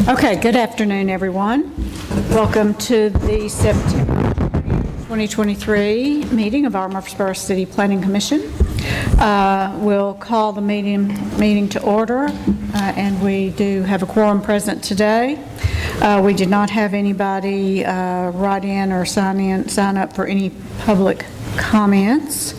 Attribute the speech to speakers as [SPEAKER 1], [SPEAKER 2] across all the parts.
[SPEAKER 1] Okay, good afternoon, everyone. Welcome to the September 2023 meeting of our Murfreesboro City Planning Commission. We'll call the meeting to order, and we do have a quorum present today. We did not have anybody write in or sign up for any public comments.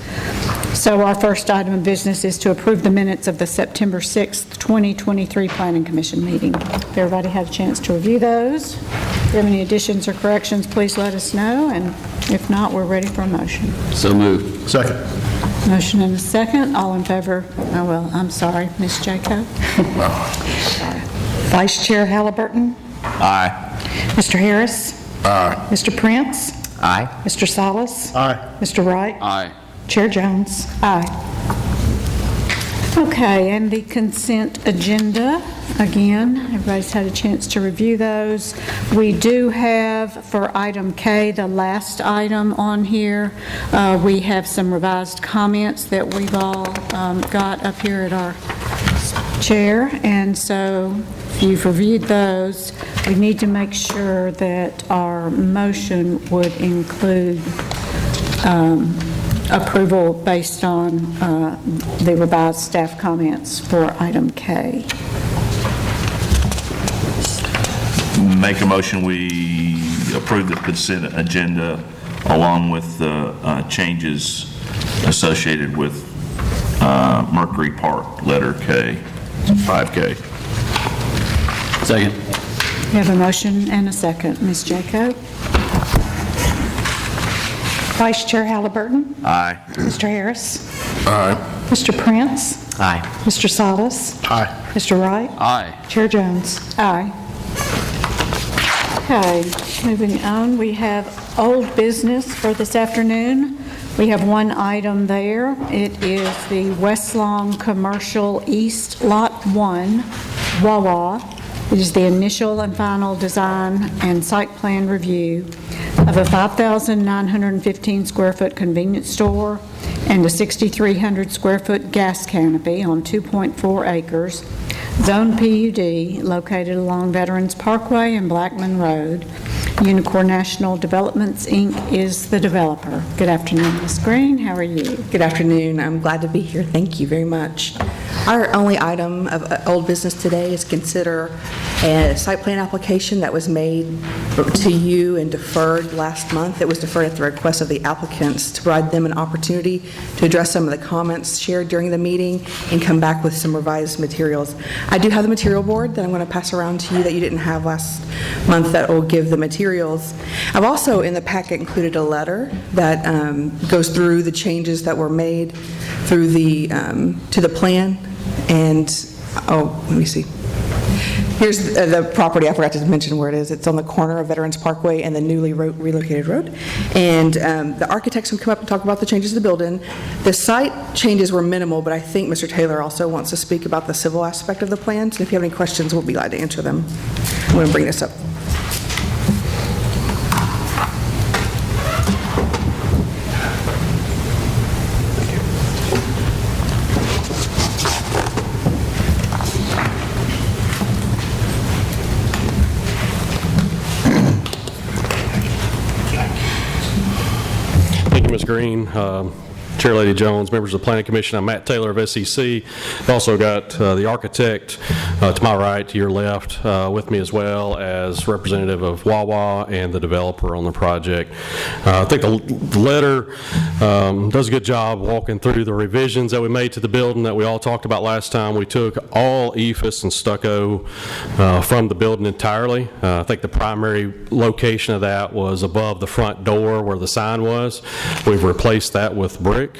[SPEAKER 1] So our first item of business is to approve the minutes of the September 6th, 2023 Planning Commission meeting. If everybody had a chance to review those, if you have any additions or corrections, please let us know, and if not, we're ready for a motion.
[SPEAKER 2] So moved.
[SPEAKER 3] Second.
[SPEAKER 1] Motion and a second. All in favor? Oh, well, I'm sorry, Ms. Jacob.
[SPEAKER 4] Vice Chair Halliburton.
[SPEAKER 2] Aye.
[SPEAKER 4] Mr. Harris.
[SPEAKER 3] Aye.
[SPEAKER 4] Mr. Prince.
[SPEAKER 2] Aye.
[SPEAKER 4] Mr. Salas.
[SPEAKER 3] Aye.
[SPEAKER 4] Mr. Wright.
[SPEAKER 2] Aye.
[SPEAKER 4] Chair Jones.
[SPEAKER 1] Aye. Okay, and the consent agenda, again, everybody's had a chance to review those. We do have, for item K, the last item on here, we have some revised comments that we've all got up here at our chair, and so if you've reviewed those, we need to make sure that our motion would include approval based on the revised staff comments for item K.
[SPEAKER 5] Make a motion, we approve the consent agenda along with the changes associated with Mercury Park, letter K, 5K.
[SPEAKER 2] Second.
[SPEAKER 1] We have a motion and a second. Ms. Jacob?
[SPEAKER 4] Vice Chair Halliburton.
[SPEAKER 5] Aye.
[SPEAKER 4] Mr. Harris.
[SPEAKER 3] Aye.
[SPEAKER 4] Mr. Prince.
[SPEAKER 2] Aye.
[SPEAKER 4] Mr. Salas.
[SPEAKER 3] Aye.
[SPEAKER 4] Mr. Wright.
[SPEAKER 2] Aye.
[SPEAKER 4] Chair Jones.
[SPEAKER 1] Aye. Okay, moving on, we have old business for this afternoon. We have one item there. It is the Westlong Commercial East Lot 1, Wawa. It is the initial and final design and site plan review of a 5,915 square foot convenience store and a 6,300 square foot gas canopy on 2.4 acres, zone PUD, located along Veterans Parkway and Blackman Road. Unicorn National Developments, Inc. is the developer. Good afternoon, Ms. Green. How are you?
[SPEAKER 6] Good afternoon. I'm glad to be here. Thank you very much. Our only item of old business today is consider a site plan application that was made to you and deferred last month. It was deferred at the request of the applicants to provide them an opportunity to address some of the comments shared during the meeting and come back with some revised materials. I do have the material board that I'm going to pass around to you that you didn't have last month that will give the materials. I've also in the packet included a letter that goes through the changes that were made through the to the plan. And let me see. Here's the property. I forgot to mention where it is. It's on the corner of Veterans Parkway and the newly relocated road. And the architects will come up and talk about the changes to the building. The site changes were minimal, but I think Mr. Taylor also wants to speak about the civil aspect of the plans. And if you have any questions, we'll be glad to answer them. I'm going to bring this up.
[SPEAKER 7] Ms. Green, Chair Lady Jones, members of the Planning Commission. I'm Matt Taylor of SEC. I've also got the architect to my right, to your left, with me, as well as representative of Wawa and the developer on the project. I think the letter does a good job walking through the revisions that we made to the building that we all talked about last time. We took all EIFS and stucco from the building entirely. I think the primary location of that was above the front door where the sign was. We've replaced that with brick.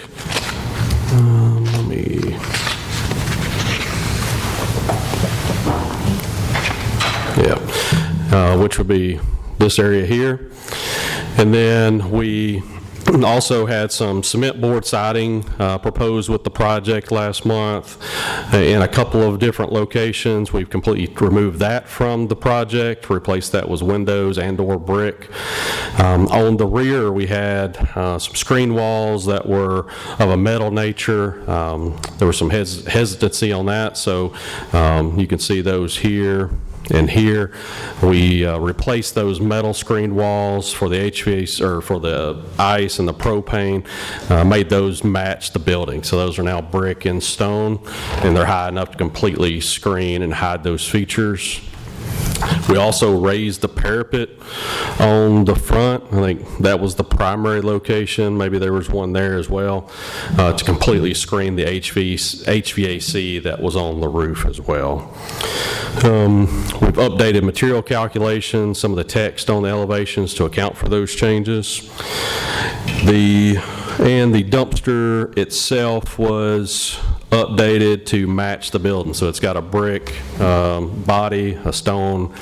[SPEAKER 7] Which would be this area here. And then we also had some cement board siding proposed with the project last month in a couple of different locations. We've completely removed that from the project, replaced that with windows and or brick. On the rear, we had some screen walls that were of a metal nature. There was some hesitancy on that, so you can see those here. And here, we replaced those metal screened walls for the HVAC, or for the ice and the propane, made those match the building. So those are now brick and stone, and they're high enough to completely screen and hide those features. We also raised the parapet on the front. I think that was the primary location. Maybe there was one there as well, to completely screen the HVAC that was on the roof as well. We've updated material calculations, some of the text on the elevations to account for those changes. The dumpster itself was updated to match the building. So it's got a brick body, a stone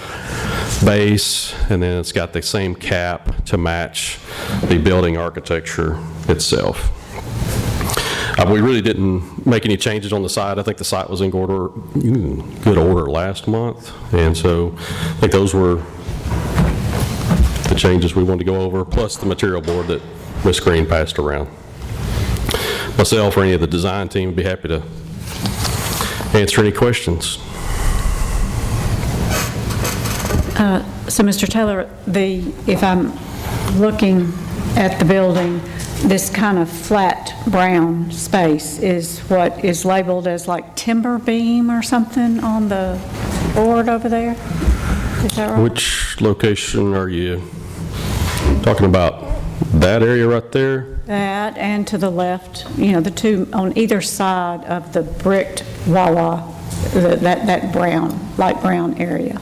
[SPEAKER 7] base, and then it's got the same cap to match the building architecture itself. We really didn't make any changes on the site. I think the site was in good order last month, and so I think those were the changes we wanted to go over, plus the material board that Ms. Green passed around. Myself or any of the design team would be happy to answer any questions.
[SPEAKER 1] So, Mr. Taylor, if I'm looking at the building, this kind of flat brown space is what is labeled as like timber beam or something on the board over there? Is that right?
[SPEAKER 7] Which location are you talking about? That area right there?
[SPEAKER 1] That, and to the left, the two on either side of the bricked wall, that brown, light brown area.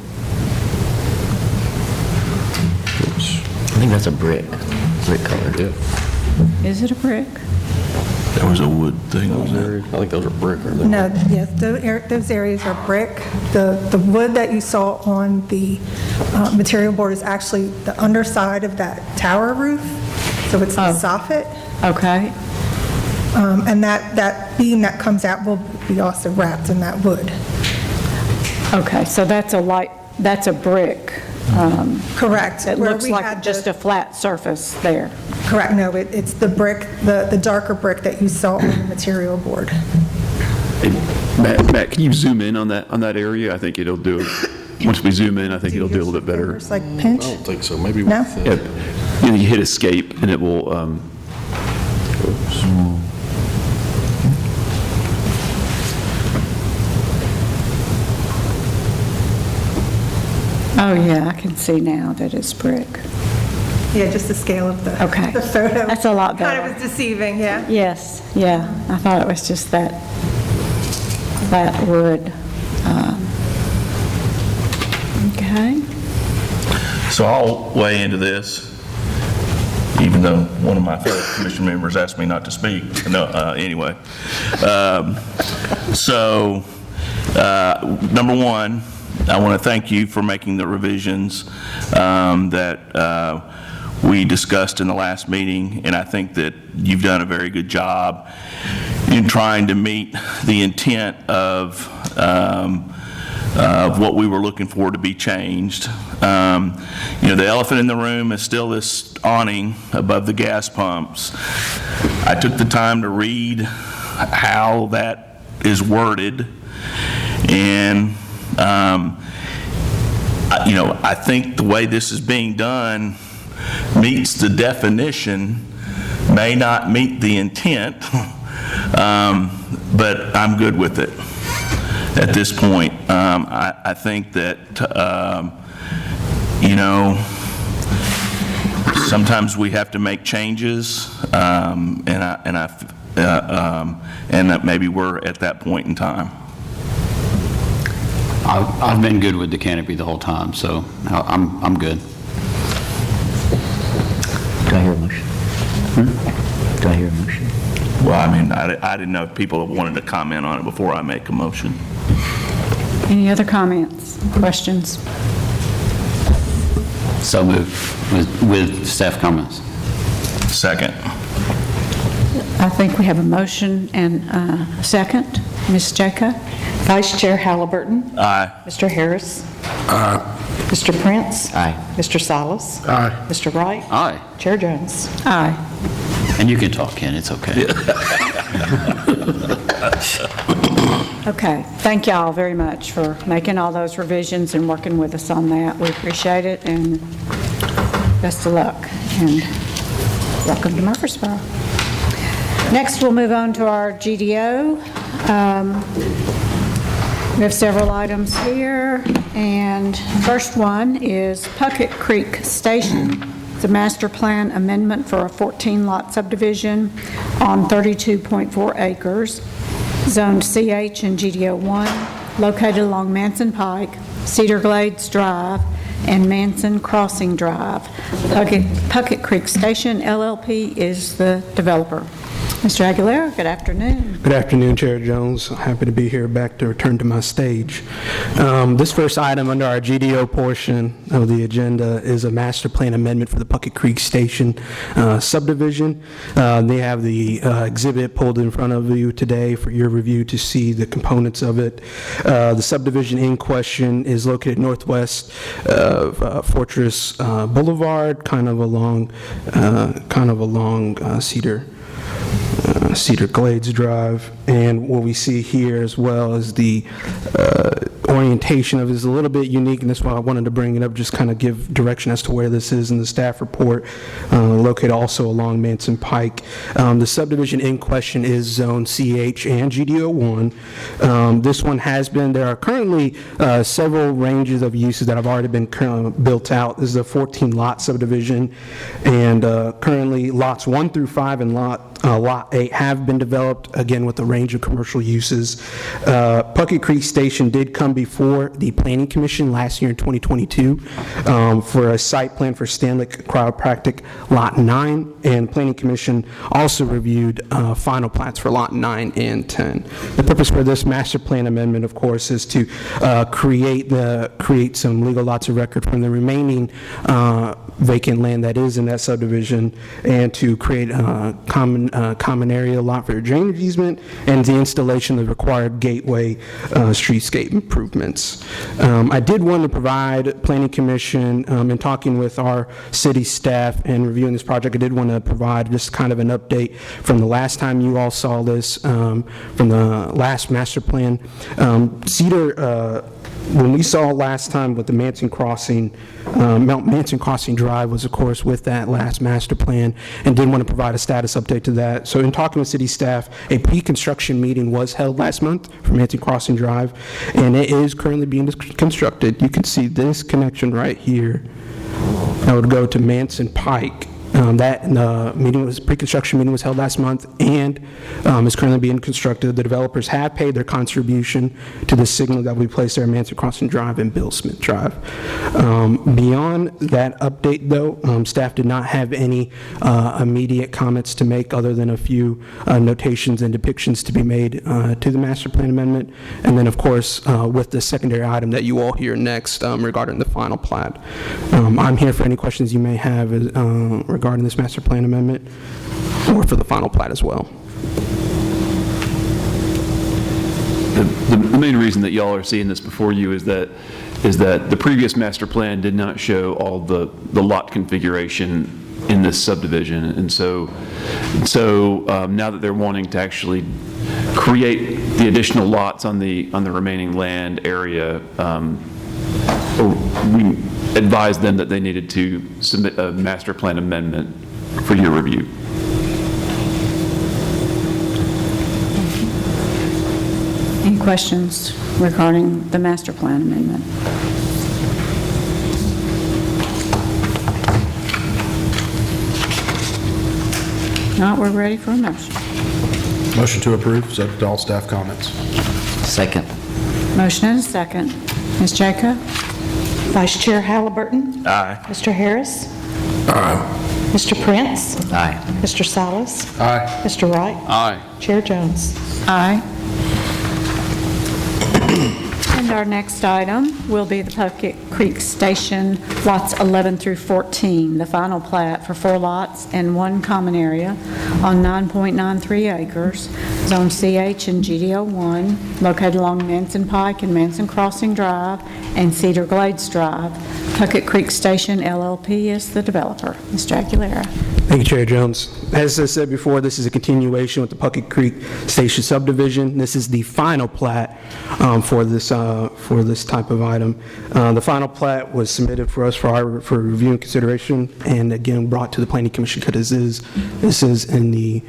[SPEAKER 2] I think that's a brick color. Yeah.
[SPEAKER 1] Is it a brick?
[SPEAKER 5] There was a wood thing on there.
[SPEAKER 7] I think those are brick. Are they?
[SPEAKER 3] No, yes, those areas are brick. The wood that you saw on the material board is actually the underside of that tower roof, so it's the soffit.
[SPEAKER 1] Okay.
[SPEAKER 3] And that beam that comes out will be also wrapped in that wood.
[SPEAKER 1] Okay, so that's a brick.
[SPEAKER 3] Correct.
[SPEAKER 1] It
[SPEAKER 3] Where
[SPEAKER 1] looks
[SPEAKER 3] we
[SPEAKER 1] like
[SPEAKER 3] had
[SPEAKER 1] just a flat surface there.
[SPEAKER 3] Correct, no, it's the brick, the darker brick that you saw on the material board.
[SPEAKER 2] Hey, Matt, can you zoom in on that area? I think it'll do, once we zoom in, I think it'll do a little bit better.
[SPEAKER 3] It's like pinch?
[SPEAKER 7] I don't think so. Maybe
[SPEAKER 3] No?
[SPEAKER 7] with
[SPEAKER 2] Yeah, you hit escape and it will,
[SPEAKER 1] Oh, yeah, I can see now that it's brick.
[SPEAKER 3] Yeah, just the scale of the
[SPEAKER 1] Okay.
[SPEAKER 3] the photo.
[SPEAKER 1] That's a lot
[SPEAKER 3] Kind
[SPEAKER 1] better.
[SPEAKER 3] of was deceiving, yeah.
[SPEAKER 1] Yes, yeah, I thought it was just that wood. Okay.
[SPEAKER 5] So I'll weigh into this, even though one of my fellow commission members asked me not to speak. No, anyway. Number one, I want to thank you for making the revisions that we discussed in the last meeting, and I think that you've done a very good job in trying to meet the intent of what we were looking for to be changed. The elephant in the room is still this awning above the gas pumps. I took the time to read how that is worded, and I think the way this is being done meets the definition, may not meet the intent, but I'm good with it at this point. I think that, sometimes we have to make changes, and that maybe we're at that point in time.
[SPEAKER 8] I've been good with the canopy the whole time, so I'm good.
[SPEAKER 2] do I hear a motion? Do I hear a motion?
[SPEAKER 5] Well, I didn't know if people wanted to comment on it before I make a motion.
[SPEAKER 1] Any other comments, questions?
[SPEAKER 8] So moved with staff comments.
[SPEAKER 5] Second.
[SPEAKER 1] I think we have a motion and a second. Ms. Jacob?
[SPEAKER 4] Vice Chair Halliburton.
[SPEAKER 5] Aye.
[SPEAKER 4] Mr. Harris. Mr. Prince.
[SPEAKER 2] Aye.
[SPEAKER 4] Mr. Salas. Mr. Wright.
[SPEAKER 8] Aye.
[SPEAKER 4] Chair Jones.
[SPEAKER 1] Aye.
[SPEAKER 8] And you can talk, Ken, it's okay.
[SPEAKER 1] Okay, thank y'all very much for making all those revisions and working with us on that. We appreciate it, and best of luck, and welcome to Murfreesboro. Next, we'll move on to our GDO. We have several items here, and first one is Puckett Creek Station. It's a master plan amendment for a 14-lot subdivision on 32.4 acres, zoned CH and GDO 1, located along Manson Pike, Cedar Glades Drive, and Manson Crossing Drive. Puckett Creek Station LLP is the developer. Mr. Aguilera, good afternoon.
[SPEAKER 9] Good afternoon, Chair Jones. Happy to be here back to return to my stage. This first item under our GDO portion of the agenda is a master plan amendment for the Puckett Creek Station subdivision. They have the exhibit pulled in front of you today for your review to see the components of it. The subdivision in question is located northwest of Fortress Boulevard, kind of along Cedar Glades Drive, and what we see here as well as the orientation of it is a little bit unique, and that's why I wanted to bring it up, just kind of give direction as to where this is in the staff report, located also along Manson Pike. The subdivision in question is Zone CH and GDO 1. This one has been, there are currently several ranges of uses that have already been built out. This is a 14-lot subdivision, and currently lots 1 through 5 and Lot 8 have been developed, again, with a range of commercial uses. Puckett Creek Station did come before the Planning Commission last year in 2022 for a site plan for Stanley Chiropractic Lot 9, and Planning Commission also reviewed final plats for Lot 9 and 10. The purpose for this master plan amendment, of course, is to create some legal lots of record from the remaining vacant land that is in that subdivision, and to create a common area lot for drainage easement, and the installation of required gateway streetscape improvements. I did want to provide Planning Commission, in talking with our city staff and reviewing this project, I did want to provide just kind of an update from the last time you all saw this, from the last master plan. When we saw last time with the Manson Crossing, Mount Manson Crossing Drive was, of course, with that last master plan, and did want to provide a status update to that. So in talking with city staff, a pre-construction meeting was held last month for Manson Crossing Drive, and it is currently being constructed. You can see this connection right here. That would go to Manson Pike. Pre-construction meeting was held last month, and is currently being constructed. The developers have paid their contribution to the signal that we placed there at Manson Crossing Drive and Bill Smith Drive. Beyond that update, though, staff did not have any immediate comments to make, other than a few notations and depictions to be made to the master plan amendment, and then, of course, with the secondary item that you all hear next regarding the final plat. I'm here for any questions you may have regarding this master plan amendment, or for the final plat as well.
[SPEAKER 2] The main reason that y'all are seeing this before you is that the previous master plan did not show all the lot configuration in this subdivision, and so now that they're wanting to actually create the additional lots on the remaining land area, we advised them that they needed to submit a master plan amendment for your review.
[SPEAKER 1] Any questions regarding the master plan amendment? Not, we're ready for a motion.
[SPEAKER 10] Motion to approve, subject to all staff comments.
[SPEAKER 8] Second.
[SPEAKER 1] Motion and a second. Ms. Jacob?
[SPEAKER 4] Vice Chair Halliburton?
[SPEAKER 5] Aye.
[SPEAKER 4] Mr. Harris? Aye. Mr. Prince?
[SPEAKER 8] Aye.
[SPEAKER 4] Mr. Salas?
[SPEAKER 10] Aye.
[SPEAKER 4] Mr. Wright?
[SPEAKER 8] Aye.
[SPEAKER 4] Chair Jones?
[SPEAKER 1] Aye. And our next item will be the Puckett Creek Station, lots 11 through 14, the final plat for 4 lots and 1 common area on 9.93 acres, Zone CH and GDO 1, located along Manson Pike and Manson Crossing Drive and Cedar Glades Drive. Puckett Creek Station LLP is the developer. Mr. Aguilera.
[SPEAKER 9] Thank you, Chair Jones. As I said before, this is a continuation with the Puckett Creek Station subdivision. This is the final plat for this type of item. The final plat was submitted for us for review and consideration, and again brought to the Planning Commission because this is in the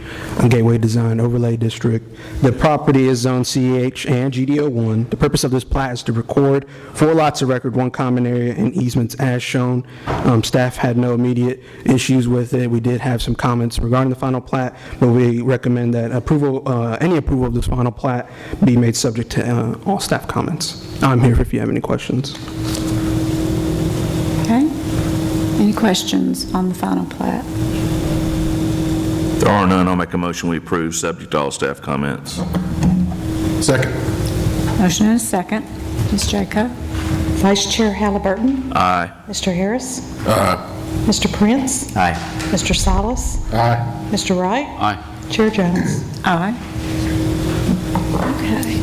[SPEAKER 9] Gateway Design Overlay District. The property is Zone CH and GDO1. The purpose of this plat is to record 4 lots of record, 1 common area, and easements as shown. Staff had no immediate issues with it. We did have some comments regarding the final plat, but we recommend that any approval of this final plat be made subject to all staff comments. I'm here if you have any questions.
[SPEAKER 1] Okay. Any questions on the final plat?
[SPEAKER 5] If there are none, I'll make a motion we approve, subject to all staff comments.
[SPEAKER 10] Second.
[SPEAKER 1] Motion and a second. Ms. Jaco?
[SPEAKER 4] Vice Chair Halliburton?
[SPEAKER 5] Aye.
[SPEAKER 4] Mr. Harris?
[SPEAKER 10] Aye.
[SPEAKER 4] Mr. Prince?
[SPEAKER 8] Aye.
[SPEAKER 4] Mr. Salas?
[SPEAKER 10] Aye.
[SPEAKER 4] Mr. Wright?
[SPEAKER 8] Aye.
[SPEAKER 4] Chair Jones?
[SPEAKER 1] Aye. Okay.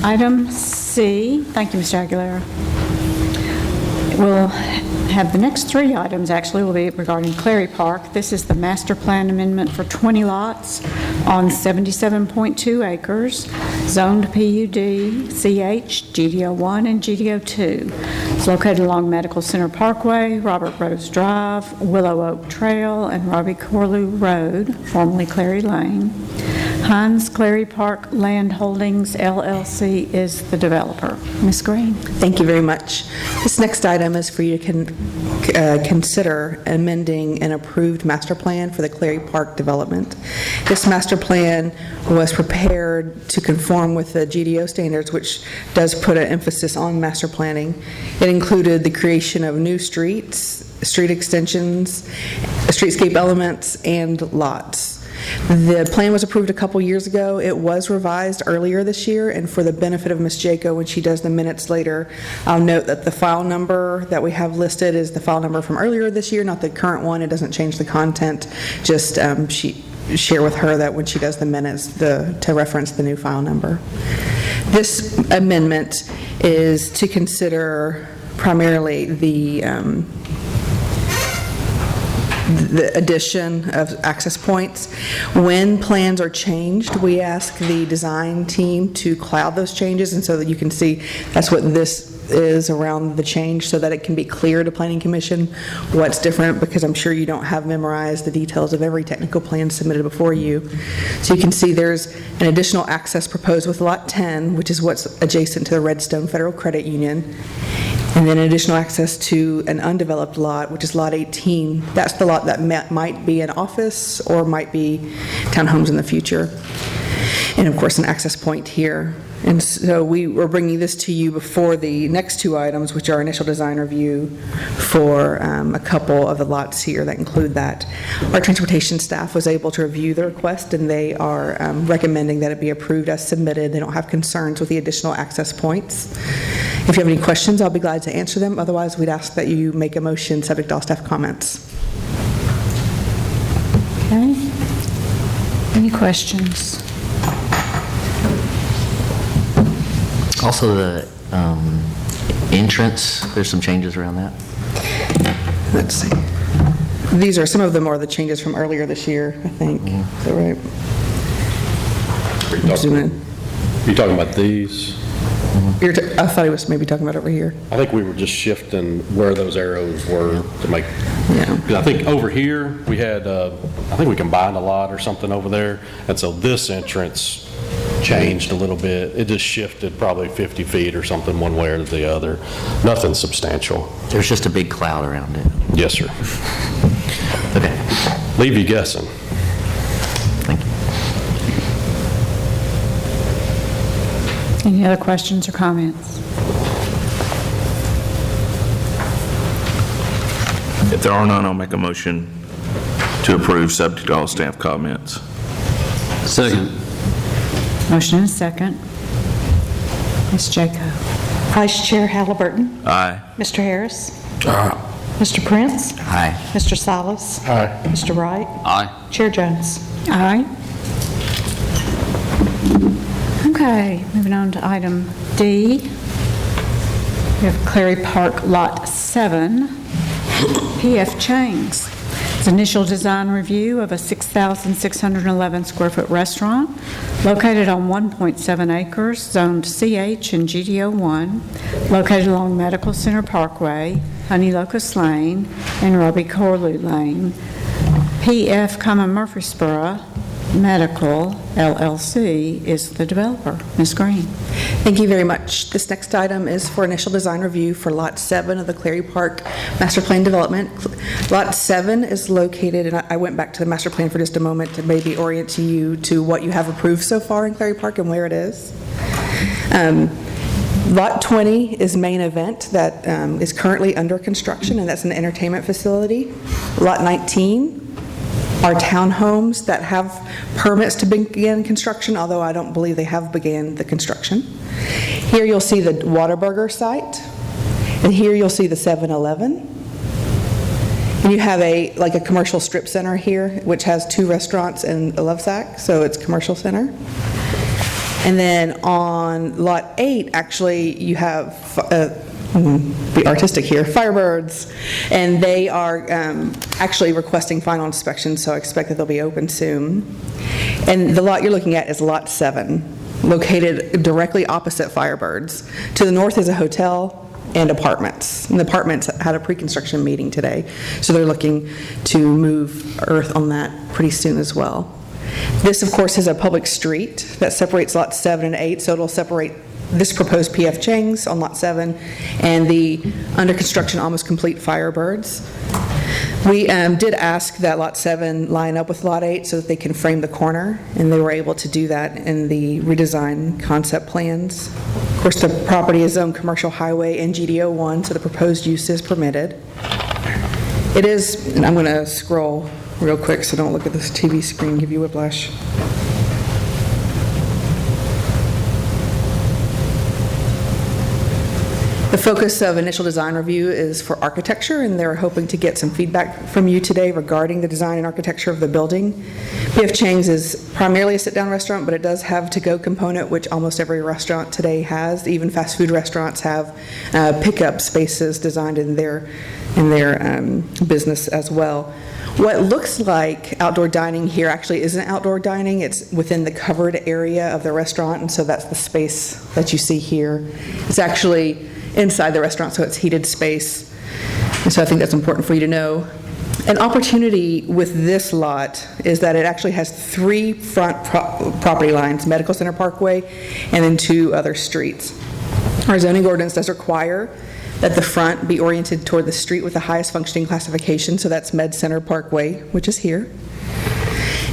[SPEAKER 1] Item C, thank you, Mr. Aguilera. We'll have the next 3 items, actually, will be regarding Clary Park. This is the master plan amendment for 20 lots on 77.2 acres, zoned PUD, CH, GDO1, and GDO2. It's located along Medical Center Parkway, Robert Rose Drive, Willow Oak Trail, and Robbie Corlew Road, formerly Clary Lane. Heinz Clary Park Land Holdings, LLC is the developer. Ms. Green?
[SPEAKER 6] Thank you very much. This next item is for you to consider amending an approved master plan for the Clary Park development. This master plan was prepared to conform with the GDO standards, which does put an emphasis on master planning. It included the creation of new streets, street extensions, streetscape elements, and lots. The plan was approved a couple years ago. It was revised earlier this year, and for the benefit of Ms. Jaco, when she does the minutes later, I'll note that the file number that we have listed is the file number from earlier this year, not the current one. It doesn't change the content. Just share with her that when she does the minutes to reference the new file number. This amendment is to consider primarily the addition of access points. When plans are changed, we ask the design team to cloud those changes, and so that you can see that's what this is around the change, so that it can be clear to Planning Commission what's different, because I'm sure you don't have memorized the details of every technical plan submitted before you. So you can see there's an additional access proposed with Lot 10, which is what's adjacent to the Redstone Federal Credit Union. And then additional access to an undeveloped lot, which is Lot 18. That's the lot that might be an office or might be townhomes in the future. And of course, an access point here. And so we were bringing this to you before the next 2 items, which are initial design review for a couple of the lots here that include that. Our transportation staff was able to review the request, and they are recommending that it be approved as submitted. They don't have concerns with the additional access points. If you have any questions, I'll be glad to answer them. Otherwise, we'd ask that you make a motion subject to all staff comments.
[SPEAKER 1] Okay. Any questions?
[SPEAKER 11] Also, the entrance, there's some changes around that.
[SPEAKER 6] Let's see. These are, some of them are the changes from earlier this year, I think. Is that right? Zoom in.
[SPEAKER 7] You talking about these?
[SPEAKER 6] I thought he was maybe talking about over here.
[SPEAKER 7] I think we were just shifting where those arrows were to make, because I think over here, we had, I think we combined a lot or something over there, and so this entrance changed a little bit. It just shifted probably 50 feet or something one way or the other. Nothing substantial.
[SPEAKER 11] There's just a big cloud around it.
[SPEAKER 7] Yes, sir.
[SPEAKER 11] Okay.
[SPEAKER 7] Leave you guessing.
[SPEAKER 11] Thank you.
[SPEAKER 1] Any other questions or comments?
[SPEAKER 5] If there are none, I'll make a motion to approve, subject to all staff comments.
[SPEAKER 8] Second.
[SPEAKER 1] Motion and a second. Ms. Jaco?
[SPEAKER 4] Vice Chair Halliburton?
[SPEAKER 5] Aye.
[SPEAKER 4] Mr. Harris?
[SPEAKER 10] Aye.
[SPEAKER 4] Mr. Prince?
[SPEAKER 11] Aye.
[SPEAKER 4] Mr. Salas?
[SPEAKER 10] Aye.
[SPEAKER 4] Mr. Wright?
[SPEAKER 8] Aye.
[SPEAKER 4] Chair Jones?
[SPEAKER 1] Aye. Okay, moving on to item D. We have Clary Park Lot 7, P.F. Chang's. It's initial design review of a 6,611 square foot restaurant located on 1.7 acres, zoned CH and GDO1, located along Medical Center Parkway, Honey Locust Lane, and Robbie Corlew Lane. P.F. Murfreesboro Medical LLC is the developer. Ms. Green.
[SPEAKER 6] Thank you very much. This next item is for initial design review for Lot 7 of the Clary Park Master Plan Development. Lot 7 is located, and I went back to the master plan for just a moment to maybe orient you to what you have approved so far in Clary Park and where it is. Lot 20 is Main Event that is currently under construction, and that's an entertainment facility. Lot 19 are townhomes that have permits to begin construction, although I don't believe they have began the construction. Here you'll see the Whataburger site, and here you'll see the 7-Eleven. And you have a commercial strip center here, which has 2 restaurants and a Lovesac, so it's commercial center. And then on Lot 8, actually, you have be artistic here, Firebirds, and they are actually requesting final inspection, so I expect that they'll be open soon. And the lot you're looking at is Lot 7, located directly opposite Firebirds. To the north is a hotel and apartments. And the apartments had a pre-construction meeting today, so they're looking to move earth on that pretty soon as well. This, of course, is a public street that separates Lot 7 and 8, so it'll separate this proposed P.F. Chang's on Lot 7 and the under construction almost complete Firebirds. We did ask that Lot 7 line up with Lot 8 so that they can frame the corner, and they were able to do that in the redesign concept plans. Of course, the property is zoned commercial highway and GDO1, so the proposed use is permitted. It is, and I'm going to scroll real quick so don't look at this TV screen, give you whiplash. The focus of initial design review is for architecture, and they're hoping to get some feedback from you today regarding the design and architecture of the building. P.F. Chang's is primarily a sit-down restaurant, but it does have a to-go component, which almost every restaurant today has. Even fast food restaurants have pickup spaces designed in their business as well. What looks like outdoor dining here actually isn't outdoor dining. It's within the covered area of the restaurant, and so that's the space that you see here. It's actually inside the restaurant, so it's heated space. And so I think that's important for you to know. An opportunity with this lot is that it actually has 3 front property lines, Medical Center Parkway, and then 2 other streets. Our zoning ordinance does require that the front be oriented toward the street with the highest functioning classification, so that's Med Center Parkway, which is here.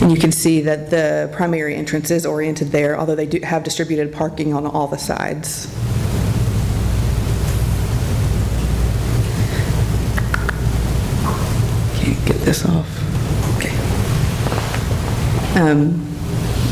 [SPEAKER 6] And you can see that the primary entrance is oriented there, although they do have distributed parking on all the sides. Can't get this off. Okay.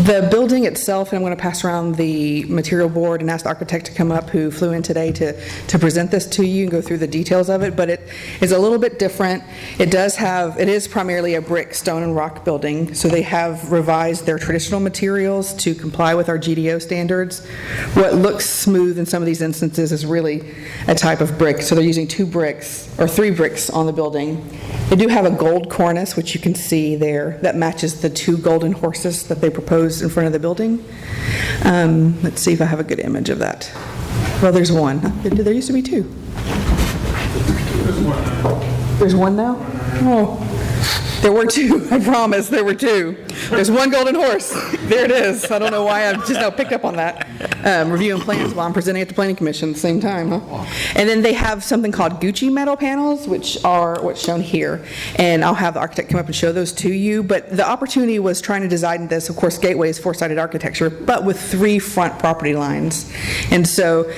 [SPEAKER 6] The building itself, and I'm going to pass around the material board and ask the architect to come up who flew in today to present this to you and go through the details of it, but it is a little bit different. It is primarily a brick, stone, and rock building, so they have revised their traditional materials to comply with our GDO standards. What looks smooth in some of these instances is really a type of brick, so they're using 2 bricks, or 3 bricks on the building. They do have a gold cornice, which you can see there, that matches the 2 golden horses that they proposed in front of the building. Let's see if I have a good image of that. Well, there's 1. There used to be 2. There's 1 now? Oh, there were 2. I promise there were 2. There's 1 golden horse. There it is. I don't know why I've just now picked up on that. Reviewing plans while I'm presenting at the Planning Commission at the same time, huh? And then they have something called Gucci metal panels, which are what's shown here. And I'll have the architect come up and show those to you. But the opportunity was trying to design this, of course, Gateway is 4-sided architecture, but with 3 front property lines. And so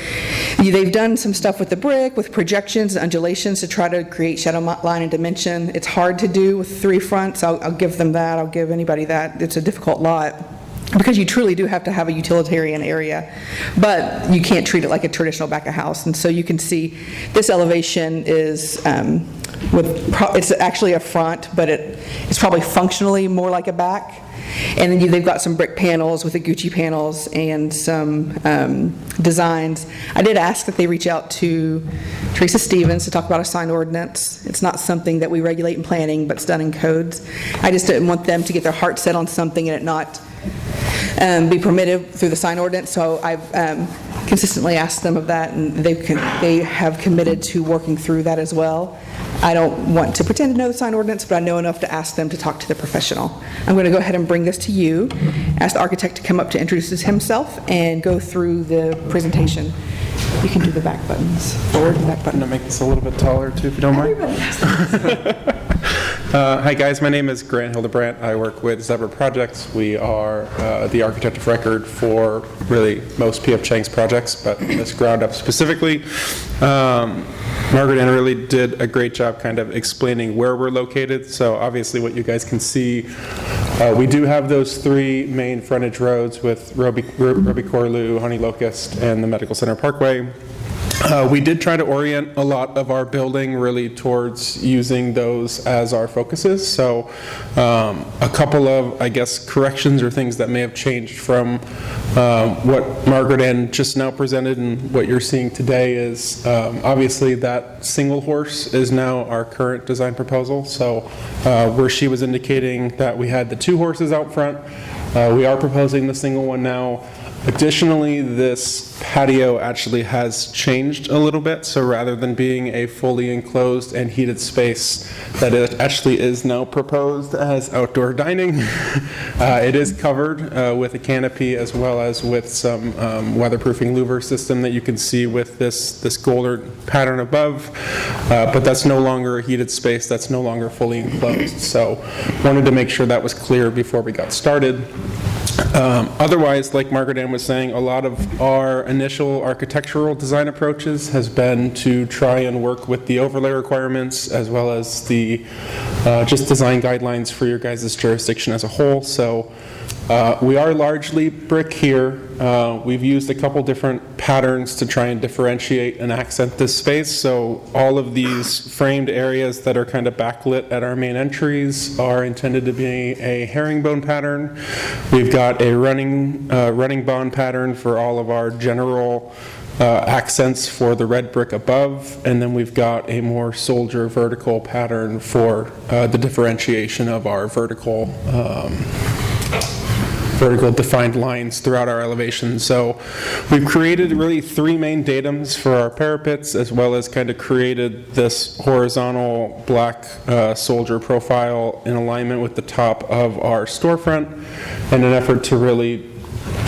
[SPEAKER 6] they've done some stuff with the brick, with projections and undulations to try to create shadow line and dimension. It's hard to do with 3 fronts. I'll give them that. I'll give anybody that. It's a difficult lot. because you truly do have to have a utilitarian area, but you can't treat it like a traditional back of house. And so you can see this elevation is it's actually a front, but it's probably functionally more like a back. And then they've got some brick panels with the Gucci panels and some designs. I did ask that they reach out to Teresa Stevens to talk about a sign ordinance. It's not something that we regulate in planning, but it's done in codes. I just didn't want them to get their heart set on something and it not be permitted through the sign ordinance. So I've consistently asked them of that, and they have committed to working through that as well. I don't want to pretend to know the sign ordinance, but I know enough to ask them to talk to the professional. I'm going to go ahead and bring this to you, ask the architect to come up to introduce himself and go through the presentation. You can do the back buttons, forward and back button.
[SPEAKER 12] I'm going to make this a little bit taller too, if you don't mind.
[SPEAKER 6] Everybody has that.
[SPEAKER 12] Hi guys, my name is Grant Hildebrandt. I work with Zebra Projects. We are the architect of record for really most P.F. Chang's projects, but this ground up specifically. Margaret Ann really did a great job kind of explaining where we're located. So obviously what you guys can see, we do have those three main frontage roads with Roby Corlew, Honey Locust, and the Medical Center Parkway. We did try to orient a lot of our building really towards using those as our focuses. So a couple of, I guess, corrections or things that may have changed from what Margaret Ann just now presented and what you're seeing today is obviously that single horse is now our current design proposal. So where she was indicating that we had the two horses out front, we are proposing the single one now. Additionally, this patio actually has changed a little bit, so rather than being a fully enclosed and heated space, that it actually is now proposed as outdoor dining. It is covered with a canopy as well as with some weatherproofing louver system that you can see with this golden pattern above, but that's no longer a heated space, that's no longer fully enclosed. So wanted to make sure that was clear before we got started. Otherwise, like Margaret Ann was saying, a lot of our initial architectural design approaches has been to try and work with the overlay requirements as well as the just design guidelines for your guys' jurisdiction as a whole. So we are largely brick here. We've used a couple different patterns to try and differentiate and accent this space. So all of these framed areas that are kind of backlit at our main entries are intended to be a herringbone pattern. We've got a running bond pattern for all of our general accents for the red brick above, and then we've got a more soldier vertical pattern for the differentiation of our vertical defined lines throughout our elevation. So we've created really three main datums for our parapets, as well as kind of created this horizontal black soldier profile in alignment with the top of our storefront in an effort to really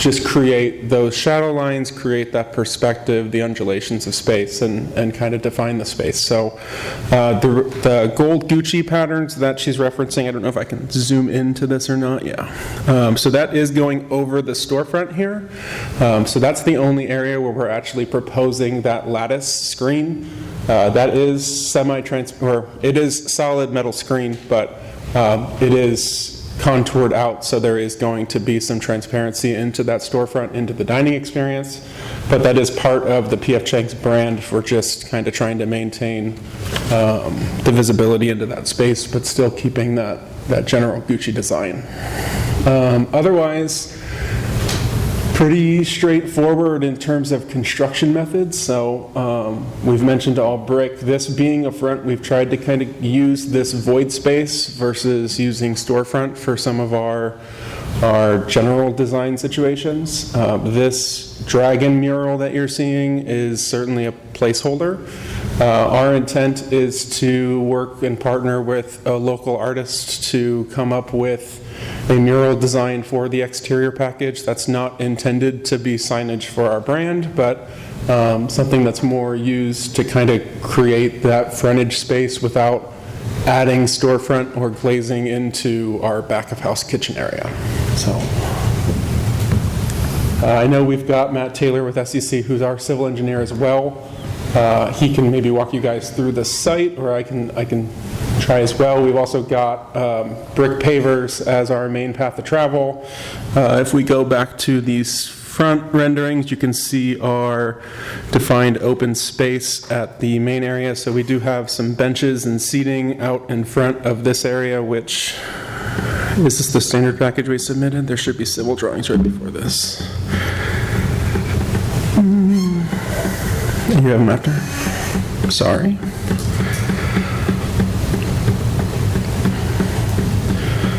[SPEAKER 12] just create those shadow lines, create that perspective, the undulations of space, and kind of define the space. So the gold Gucci patterns that she's referencing, I don't know if I can zoom into this or not, yeah. So that is going over the storefront here. So that's the only area where we're actually proposing that lattice screen. That is it is solid metal screen, but it is contoured out, so there is going to be some transparency into that storefront, into the dining experience, but that is part of the P.F. Chang's brand for just kind of trying to maintain the visibility into that space, but still keeping that general Gucci design. Otherwise, pretty straightforward in terms of construction methods. So we've mentioned all brick. This being a front, we've tried to kind of use this void space versus using storefront for some of our general design situations. This dragon mural that you're seeing is certainly a placeholder. Our intent is to work and partner with a local artist to come up with a mural design for the exterior package that's not intended to be signage for our brand, but something that's more used to kind of create that frontage space without adding storefront or glazing into our back of house kitchen area. So I know we've got Matt Taylor with SEC, who's our civil engineer as well. He can maybe walk you guys through the site, or I can try as well. We've also got brick pavers as our main path of travel. If we go back to these front renderings, you can see our defined open space at the main area. So we do have some benches and seating out in front of this area, which, is this the standard package we submitted? There should be civil drawings right before this. You have them after? Sorry.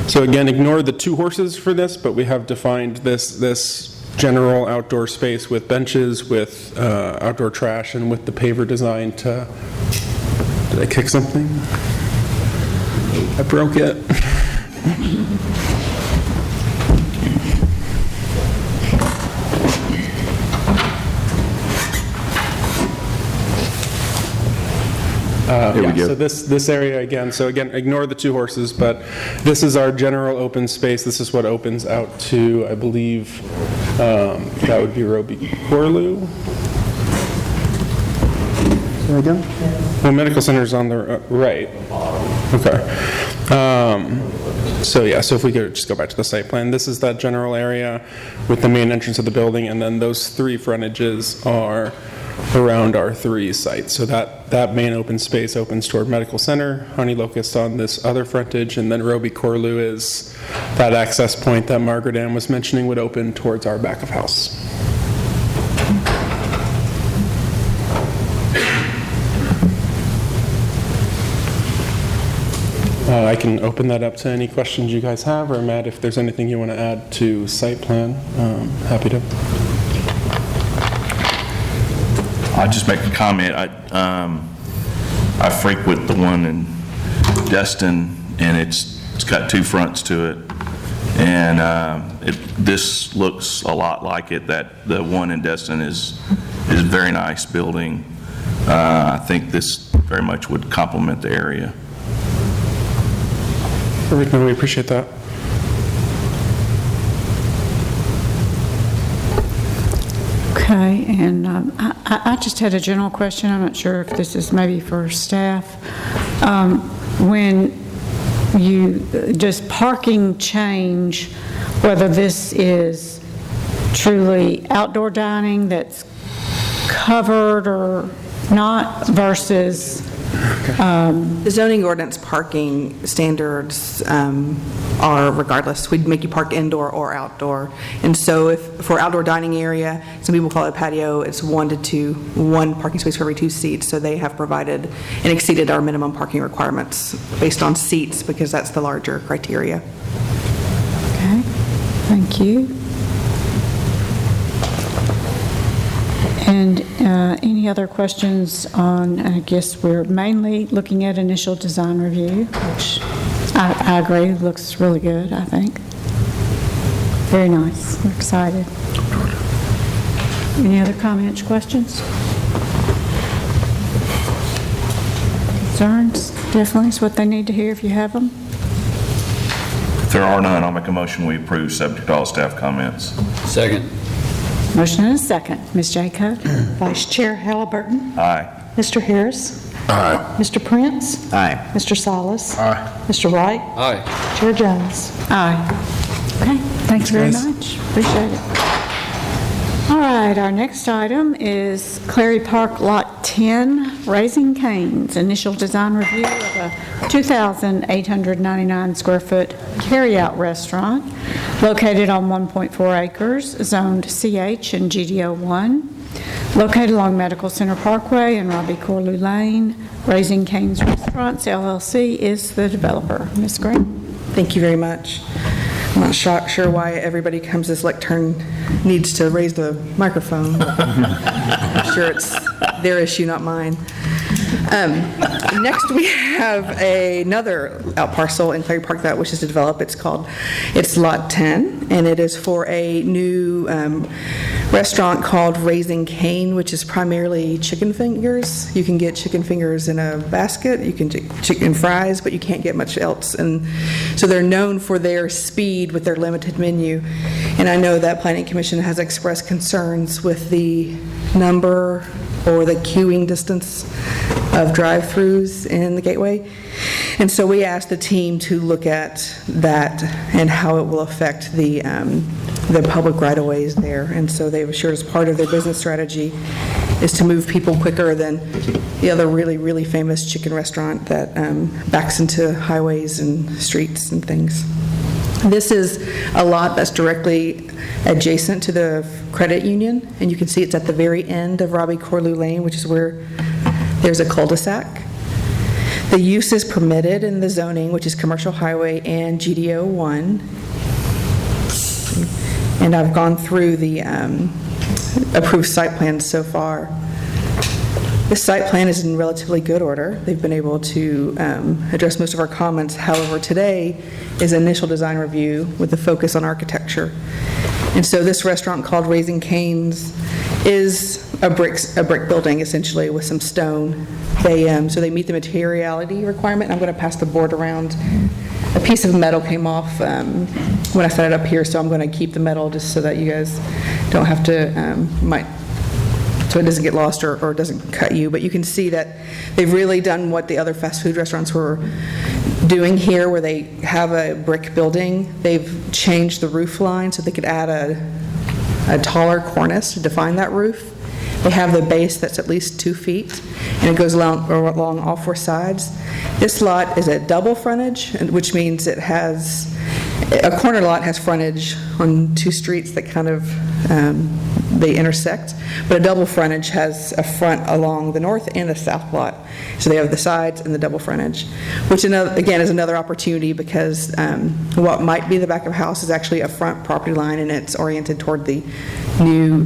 [SPEAKER 12] So again, ignore the 2 horses for this, but we have defined this general outdoor space with benches, with outdoor trash, and with the paver design to... Did I kick something? I broke it.
[SPEAKER 2] Here we go.
[SPEAKER 12] So this area again, so again, ignore the 2 horses, but this is our general open space. This is what opens out to, I believe, that would be Roby Corlew. There we go. Well, medical center is on the right. Okay. So yeah, so if we could just go back to the site plan, this is that general area with the main entrance of the building, and then those 3 frontages are around our 3 sites. So that main open space opens toward Medical Center, Honey Locust on this other frontage, and then Roby Corlew is that access point that Margaret Ann was mentioning would open towards our back of house. I can open that up to any questions you guys have, or Matt, if there's anything you want to add to site plan, happy to.
[SPEAKER 5] I'll just make a comment. I frequent the one in Destin, and it's got 2 fronts to it. And this looks a lot like it. That the one in Destin is a very nice building. I think this very much would complement the area.
[SPEAKER 12] Perfect, we appreciate that.
[SPEAKER 1] Okay, and I just had a general question. I'm not sure if this is maybe for staff. When does parking change whether this is truly outdoor dining that's covered or not versus...
[SPEAKER 6] The zoning ordinance parking standards are regardless. We'd make you park indoor or outdoor. And so if for outdoor dining area, some people call it patio, it's 1 to 2, 1 parking space for every 2 seats. So they have provided and exceeded our minimum parking requirements based on seats because that's the larger criteria.
[SPEAKER 1] Okay, thank you. And any other questions on, I guess we're mainly looking at initial design review, which I agree, looks really good, I think. Very nice, we're excited. Any other comments, questions? Concerns? Definitely, it's what they need to hear if you have them.
[SPEAKER 5] If there are none, I'll make a motion we approve subject to all staff comments.
[SPEAKER 8] Second.
[SPEAKER 1] Motion and a second. Ms. Jacob?
[SPEAKER 4] Vice Chair Halliburton.
[SPEAKER 5] Aye.
[SPEAKER 4] Mr. Harris.
[SPEAKER 10] Aye.
[SPEAKER 4] Mr. Prince.
[SPEAKER 11] Aye.
[SPEAKER 4] Mr. Salas.
[SPEAKER 10] Aye.
[SPEAKER 4] Mr. Wright.
[SPEAKER 8] Aye.
[SPEAKER 4] Chair Jones.
[SPEAKER 1] Aye. Okay, thanks very much. Appreciate it. All right, our next item is Clary Park Lot 10, Raising Cane's, initial design review of a 2,899 square foot carryout restaurant located on 1.4 acres, zoned CH and GDO1, located along Medical Center Parkway and Robbie Corlew Lane. Raising Cane's Restaurants LLC is the developer. Ms. Gray?
[SPEAKER 6] Thank you very much. I'm not sure why everybody comes this lectern needs to raise the microphone. I'm sure it's their issue, not mine. Next, we have another out parcel in Clary Park that wishes to develop. It's Lot 10, and it is for a new restaurant called Raising Cane, which is primarily chicken fingers. You can get chicken fingers in a basket, you can get chicken fries, but you can't get much else. And so they're known for their speed with their limited menu. And I know that Planning Commission has expressed concerns with the number or the queuing distance of drive-throughs in the Gateway. And so we asked the team to look at that and how it will affect the public right-of-ways there. And so they've assured us part of their business strategy is to move people quicker than the other really, really famous chicken restaurant that backs into highways and streets and things. This is a lot that's directly adjacent to the credit union, and you can see it's at the very end of Robbie Corlew Lane, which is where there's a cul-de-sac. The use is permitted in the zoning, which is Commercial Highway and GDO 1. And I've gone through the approved site plans so far. This site plan is in relatively good order. They've been able to address most of our comments. However, today is initial design review with the focus on architecture. And so this restaurant called Raising Cane's is a brick building, essentially, with some stone. So they meet the materiality requirement. I'm going to pass the board around. A piece of metal came off when I set it up here, so I'm going to keep the metal just so that you guys don't have to, so it doesn't get lost or doesn't cut you. But you can see that they've really done what the other fast food restaurants were doing here, where they have a brick building. They've changed the roof line so they could add a taller cornice to define that roof. They have the base that's at least 2 feet, and it goes along all 4 sides. This lot is a double frontage, which means it has, a corner lot has frontage on 2 streets that kind of, they intersect, but a double frontage has a front along the north and the south lot. So they have the sides and the double frontage, which again is another opportunity because what might be the back of a house is actually a front property line, and it's oriented toward the new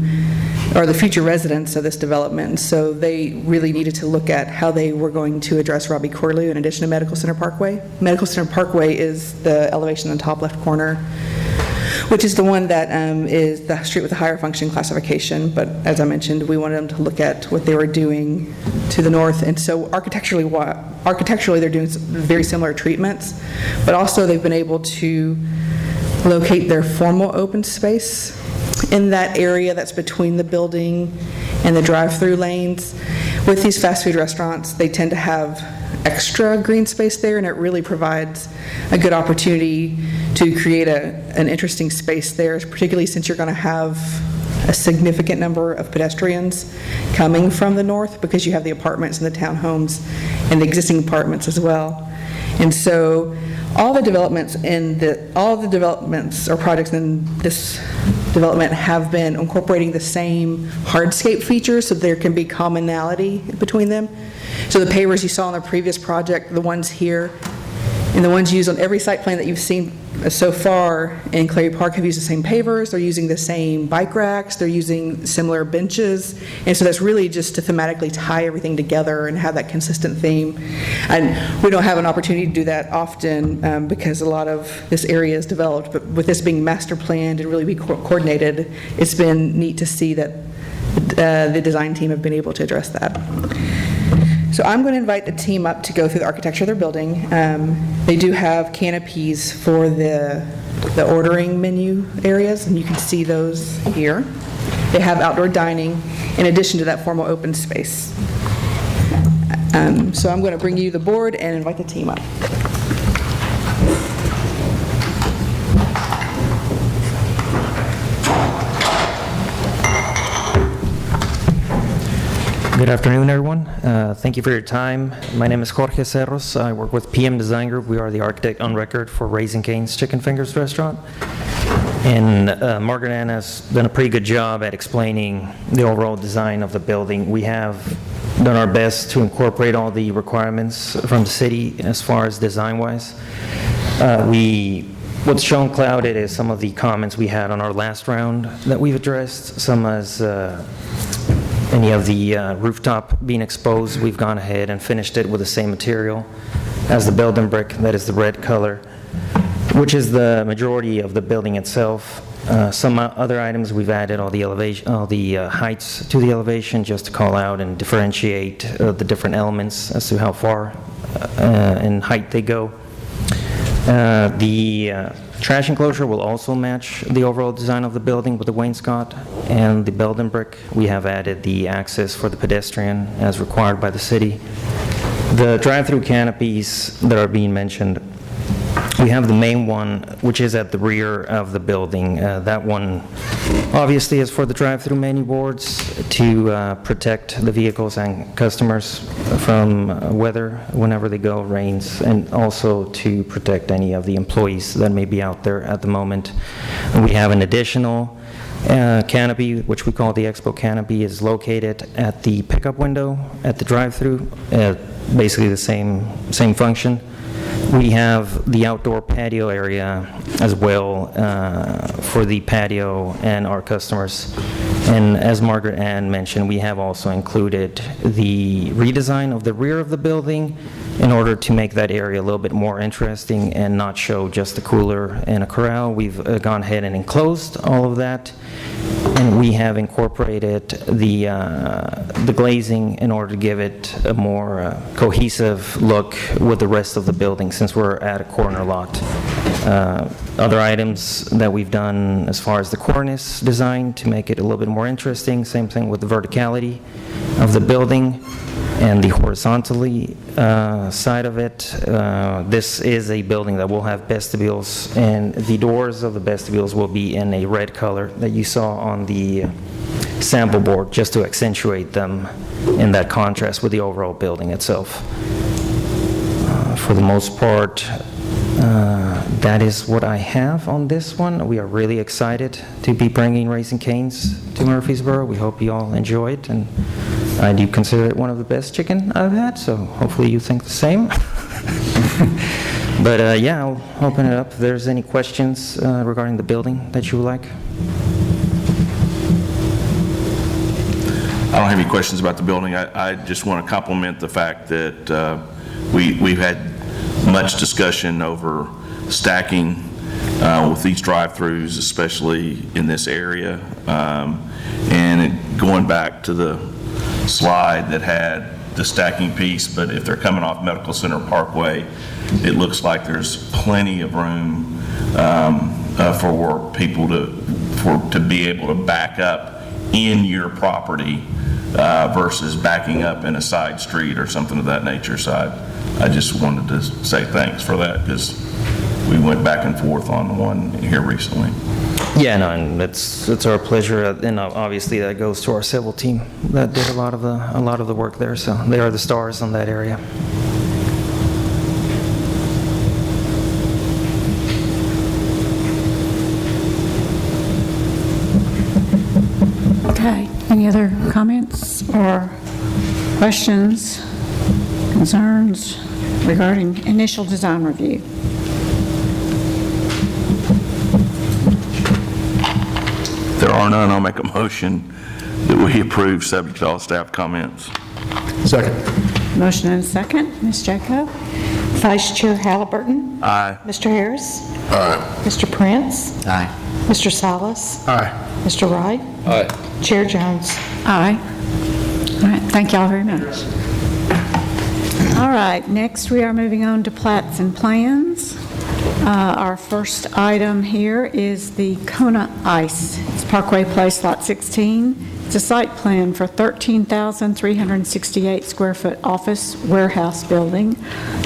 [SPEAKER 6] or the future residents of this development. And so they really needed to look at how they were going to address Robbie Corlew in addition to Medical Center Parkway. Medical Center Parkway is the elevation in the top left corner, which is the one that is the street with the higher function classification. But as I mentioned, we wanted them to look at what they were doing to the north. And so architecturally they're doing very similar treatments, but also they've been able to locate their formal open space in that area that's between the building and the drive-through lanes. With these fast food restaurants, they tend to have extra green space there, and it really provides a good opportunity to create an interesting space there, particularly since you're going to have a significant number of pedestrians coming from the north because you have the apartments and the townhomes and the existing apartments as well. And so all the developments or projects in this development have been incorporating the same hardscape features so there can be commonality between them. So the pavers you saw in the previous project, the ones here, and the ones used on every site plan that you've seen so far in Clary Park have used the same pavers, they're using the same bike racks, they're using similar benches, and so that's really just to thematically tie everything together and have that consistent theme. And we don't have an opportunity to do that often because a lot of this area is developed, but with this being master planned and really be coordinated, it's been neat to see that the design team have been able to address that. So I'm going to invite the team up to go through the architecture of their building. They do have canopies for the ordering menu areas, and you can see those here. They have outdoor dining in addition to that formal open space. So I'm going to bring you the board and invite the team up.
[SPEAKER 13] Good afternoon, everyone. Thank you for your time. My name is Jorge Cerros. I work with PM Design Group. We are the architect on record for Raising Cane's Chicken Fingers Restaurant. And Margaret Ann has done a pretty good job at explaining the overall design of the building. We have done our best to incorporate all the requirements from the city as far as design-wise. What's shown clouded is some of the comments we had on our last round that we've addressed, some as any of the rooftop being exposed. We've gone ahead and finished it with the same material as the building brick, that is the red color, which is the majority of the building itself. Some other items we've added all the elevation, all the heights to the elevation just to call out and differentiate the different elements as to how far in height they go. The trash enclosure will also match the overall design of the building with the wainscot and the building brick. We have added the access for the pedestrian as required by the city. The drive-through canopies that are being mentioned, we have the main one, which is at the rear of the building. That one obviously is for the drive-through menu boards to protect the vehicles and customers from weather whenever they go, rains, and also to protect any of the employees that may be out there at the moment. And we have an additional canopy, which we call the Expo canopy, is located at the pickup window at the drive-through, basically the same function. We have the outdoor patio area as well for the patio and our customers. And as Margaret Ann mentioned, we have also included the redesign of the rear of the building in order to make that area a little bit more interesting and not show just a cooler and a corral. We've gone ahead and enclosed all of that, and we have incorporated the glazing in order to give it a more cohesive look with the rest of the building, since we're at a corner lot. Other items that we've done as far as the cornice design to make it a little bit more interesting, same thing with the verticality of the building and the horizontally side of it. This is a building that will have vestibules, and the doors of the vestibules will be in a red color that you saw on the sample board, just to accentuate them in that contrast with the overall building itself. For the most part, that is what I have on this one. We are really excited to be bringing Raising Cane's to Murfreesboro. We hope you all enjoy it, and I do consider it one of the best chicken I've had, so hopefully you think the same. But yeah, I'll open it up if there's any questions regarding the building that you would like.
[SPEAKER 5] I don't have any questions about the building. I just want to compliment the fact that we've had much discussion over stacking with these drive-throughs, especially in this area. And going back to the slide that had the stacking piece, but if they're coming off Medical Center Parkway, it looks like there's plenty of room for people to be able to back up in your property versus backing up in a side street or something of that nature. So I just wanted to say thanks for that, because we went back and forth on one here recently.
[SPEAKER 13] Yeah, no, and it's our pleasure, and obviously that goes to our civil team that did a lot of the work there. So they are the stars on that area.
[SPEAKER 1] Okay, any other comments or questions, concerns regarding initial design review?
[SPEAKER 5] If there are none, I'll make a motion that we approve subject to all staff comments.
[SPEAKER 10] Second.
[SPEAKER 1] Motion and a second. Ms. Jaco?
[SPEAKER 4] Vice Chair Halliburton?
[SPEAKER 5] Aye.
[SPEAKER 4] Mr. Harris?
[SPEAKER 10] Aye.
[SPEAKER 4] Mr. Prince?
[SPEAKER 11] Aye.
[SPEAKER 4] Mr. Salas?
[SPEAKER 10] Aye.
[SPEAKER 4] Mr. Wright?
[SPEAKER 10] Aye.
[SPEAKER 4] Chair Jones?
[SPEAKER 1] Aye. All right, thank y'all very much. All right, next we are moving on to plats and plans. Our first item here is the Kona Ice. It's Parkway Place, Lot 16. It's a site plan for 13,368 square foot office warehouse building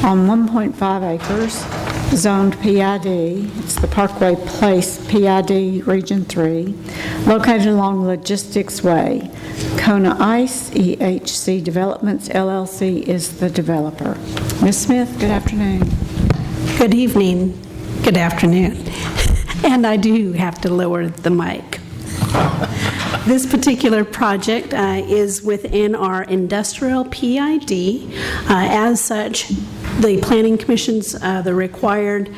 [SPEAKER 1] on 1.5 acres, zoned PID. It's the Parkway Place PID Region 3, located along Logistics Way. Kona Ice, EHC Developments, LLC is the developer. Ms. Smith, good afternoon.
[SPEAKER 14] Good evening, good afternoon. And I do have to lower the mic. This particular project is within our industrial PID. As such, the Planning Commission's the required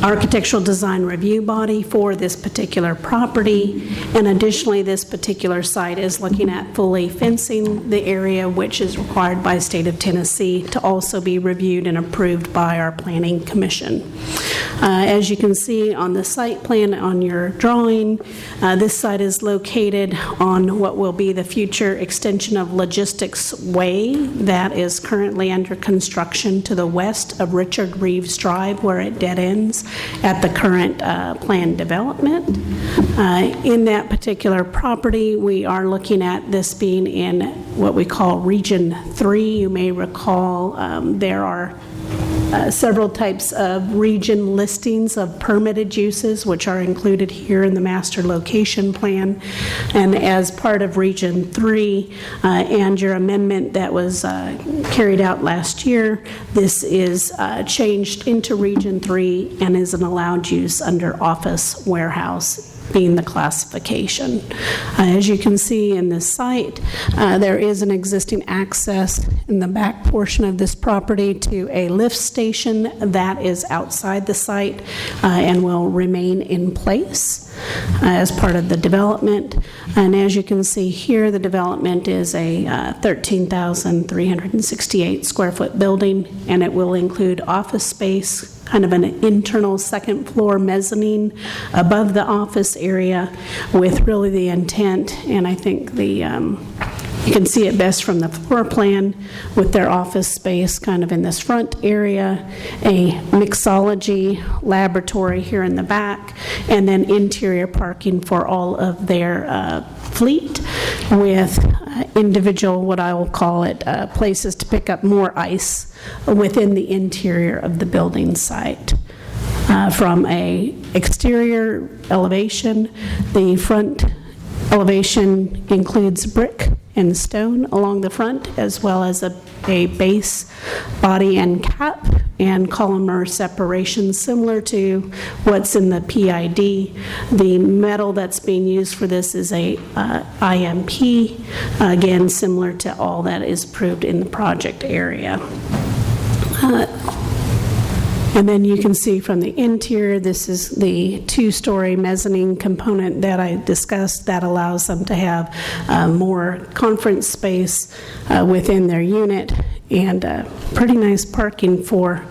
[SPEAKER 14] architectural design review body for this particular property. And additionally, this particular site is looking at fully fencing the area, which is required by the state of Tennessee to also be reviewed and approved by our Planning Commission. As you can see on the site plan on your drawing, this site is located on what will be the future extension of Logistics Way that is currently under construction to the west of Richard Reeves Drive, where it dead ends. at the current planned development. In that particular property, we are looking at this being in what we call Region 3. You may recall there are several types of region listings of permitted uses, which are included here in the master location plan. And as part of Region 3 and your amendment that was carried out last year, this is changed into Region 3 and is an allowed use under office warehouse, being the classification. As you can see in this site, there is an existing access in the back portion of this property to a lift station that is outside the site and will remain in place as part of the development. And as you can see here, the development is a 13,368 square foot building, and it will include office space, kind of an internal second floor mezzanine above the office area, with really the intent, and I think you can see it best from the floor plan with their office space kind of in this front area, a mixology laboratory here in the back, and then interior parking for all of their fleet with individual, what I will call it, places to pick up more ice within the interior of the building site. From a exterior elevation, the front elevation includes brick and stone along the front, as well as a base, body, and cap, and columnar separation similar to what's in the PID. The metal that's being used for this is a IMP, again similar to all that is approved in the project area. And then you can see from the interior, this is the two-story mezzanine component that I discussed that allows them to have more conference space within their unit, and pretty nice parking for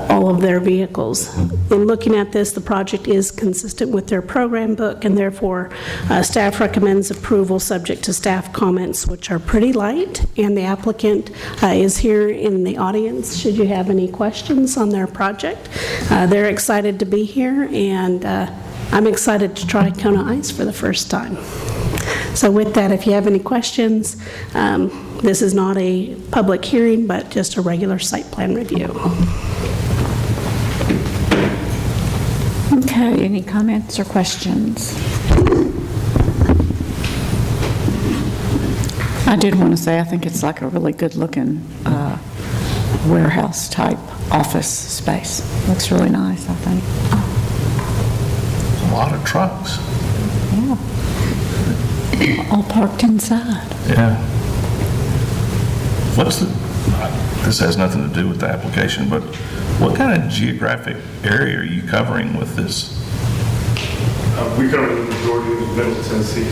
[SPEAKER 14] all of their vehicles. In looking at this, the project is consistent with their program book, and therefore staff recommends approval subject to staff comments, which are pretty light, and the applicant is here in the audience should you have any questions on their project. They're excited to be here, and I'm excited to try Kona Ice for the first time. So with that, if you have any questions, this is not a public hearing, but just a regular site plan review.
[SPEAKER 1] Okay, any comments or questions? I did want to say, I think it's like a really good-looking warehouse-type office space. Looks really nice, I think.
[SPEAKER 10] A lot of trucks.
[SPEAKER 1] Yeah. All parked inside.
[SPEAKER 5] Yeah. This has nothing to do with the application, but what kind of geographic area are you covering with this?
[SPEAKER 15] We cover the majority of Middle Tennessee.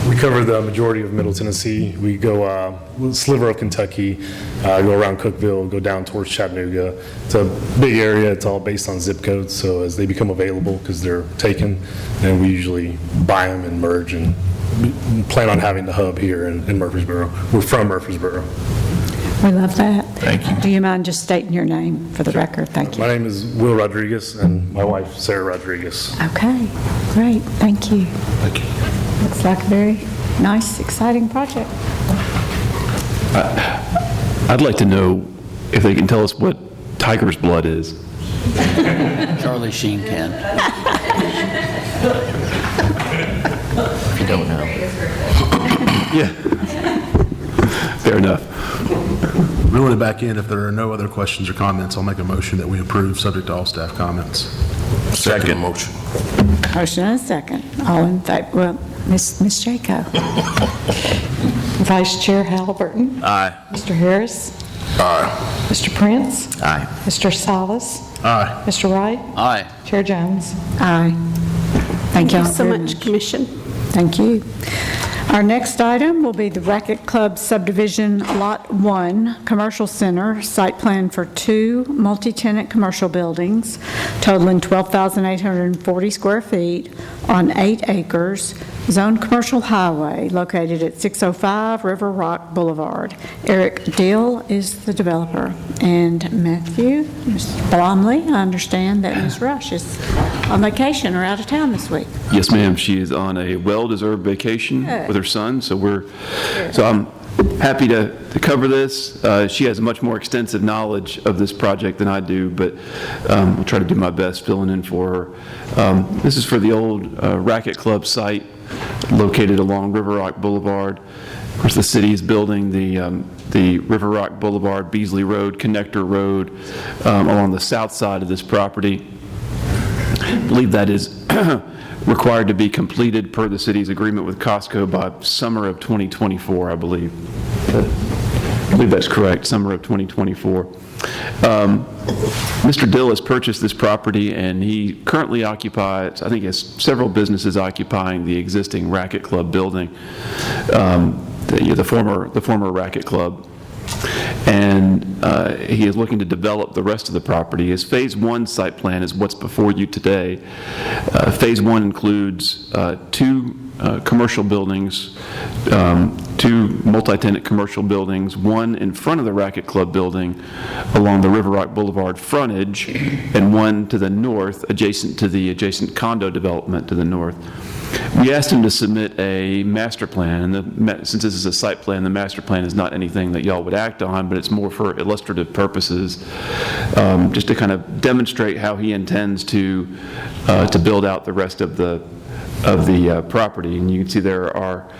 [SPEAKER 15] We cover the majority of Middle Tennessee. We go sliver of Kentucky, go around Cookeville, go down towards Chattanooga. It's a big area. It's all based on zip codes. So as they become available, because they're taken, then we usually buy them and merge, and we plan on having the hub here in Murfreesboro. We're from Murfreesboro.
[SPEAKER 1] We love that.
[SPEAKER 5] Thank you.
[SPEAKER 1] Do you mind just stating your name for the record? Thank you.
[SPEAKER 15] My name is Will Rodriguez, and my wife, Sarah Rodriguez.
[SPEAKER 1] Okay, great. Thank you.
[SPEAKER 15] Thank you.
[SPEAKER 1] Looks like a very nice, exciting project.
[SPEAKER 2] I'd like to know if they can tell us what tiger's blood is.
[SPEAKER 8] Charlie Sheen can.
[SPEAKER 11] If you don't know.
[SPEAKER 2] Yeah. Fair enough.
[SPEAKER 10] Reeling it back in, if there are no other questions or comments, I'll make a motion that we approve, subject to all staff comments.
[SPEAKER 5] Second
[SPEAKER 10] motion.
[SPEAKER 1] Motion and a second. All in favor? Well, Ms. Jaco. Vice Chair Halliburton.
[SPEAKER 5] Aye.
[SPEAKER 1] Mr. Harris.
[SPEAKER 10] Aye.
[SPEAKER 1] Mr. Prince.
[SPEAKER 11] Aye.
[SPEAKER 1] Mr. Salas.
[SPEAKER 10] Aye.
[SPEAKER 1] Mr. Wright.
[SPEAKER 8] Aye.
[SPEAKER 1] Chair Jones. Aye. Thank you all
[SPEAKER 14] so
[SPEAKER 1] very
[SPEAKER 14] much, Commission.
[SPEAKER 1] Thank you. Our next item will be the Racket Club Subdivision Lot 1 Commercial Center Site Plan for 2 multi-tenant commercial buildings totaling 12,840 square feet on 8 acres, zoned commercial highway located at 605 River Rock Boulevard. Eric Dill is the developer. And Matthew, Ms. Blomley, I understand that Ms. Rush is on vacation or out of town this week.
[SPEAKER 2] Yes, ma'am. She is on a well-deserved vacation with her son, so I'm happy to cover this. She has much more extensive knowledge of this project than I do, but I'll try to do my best filling in for her. This is for the old Racket Club site located along River Rock Boulevard. Of course, the city is building the River Rock Boulevard, Beasley Road, Connector Road along the south side of this property. I believe that is required to be completed per the city's agreement with Costco by summer of 2024, I believe. I believe that's correct, summer of 2024. Mr. Dill has purchased this property, and he currently occupies, I think he has several businesses occupying the existing Racket Club building, the former Racket Club. And he is looking to develop the rest of the property. His Phase 1 site plan is what's before you today. Phase 1 includes 2 commercial buildings, 2 multi-tenant commercial buildings, one in front of the Racket Club building along the River Rock Boulevard frontage, and one to the north, adjacent to the adjacent condo development to the north. We asked him to submit a master plan, and since this is a site plan, the master plan is not anything that y'all would act on, but it's more for illustrative purposes, just to kind of demonstrate how he intends to build out the rest of the property. And you can see there are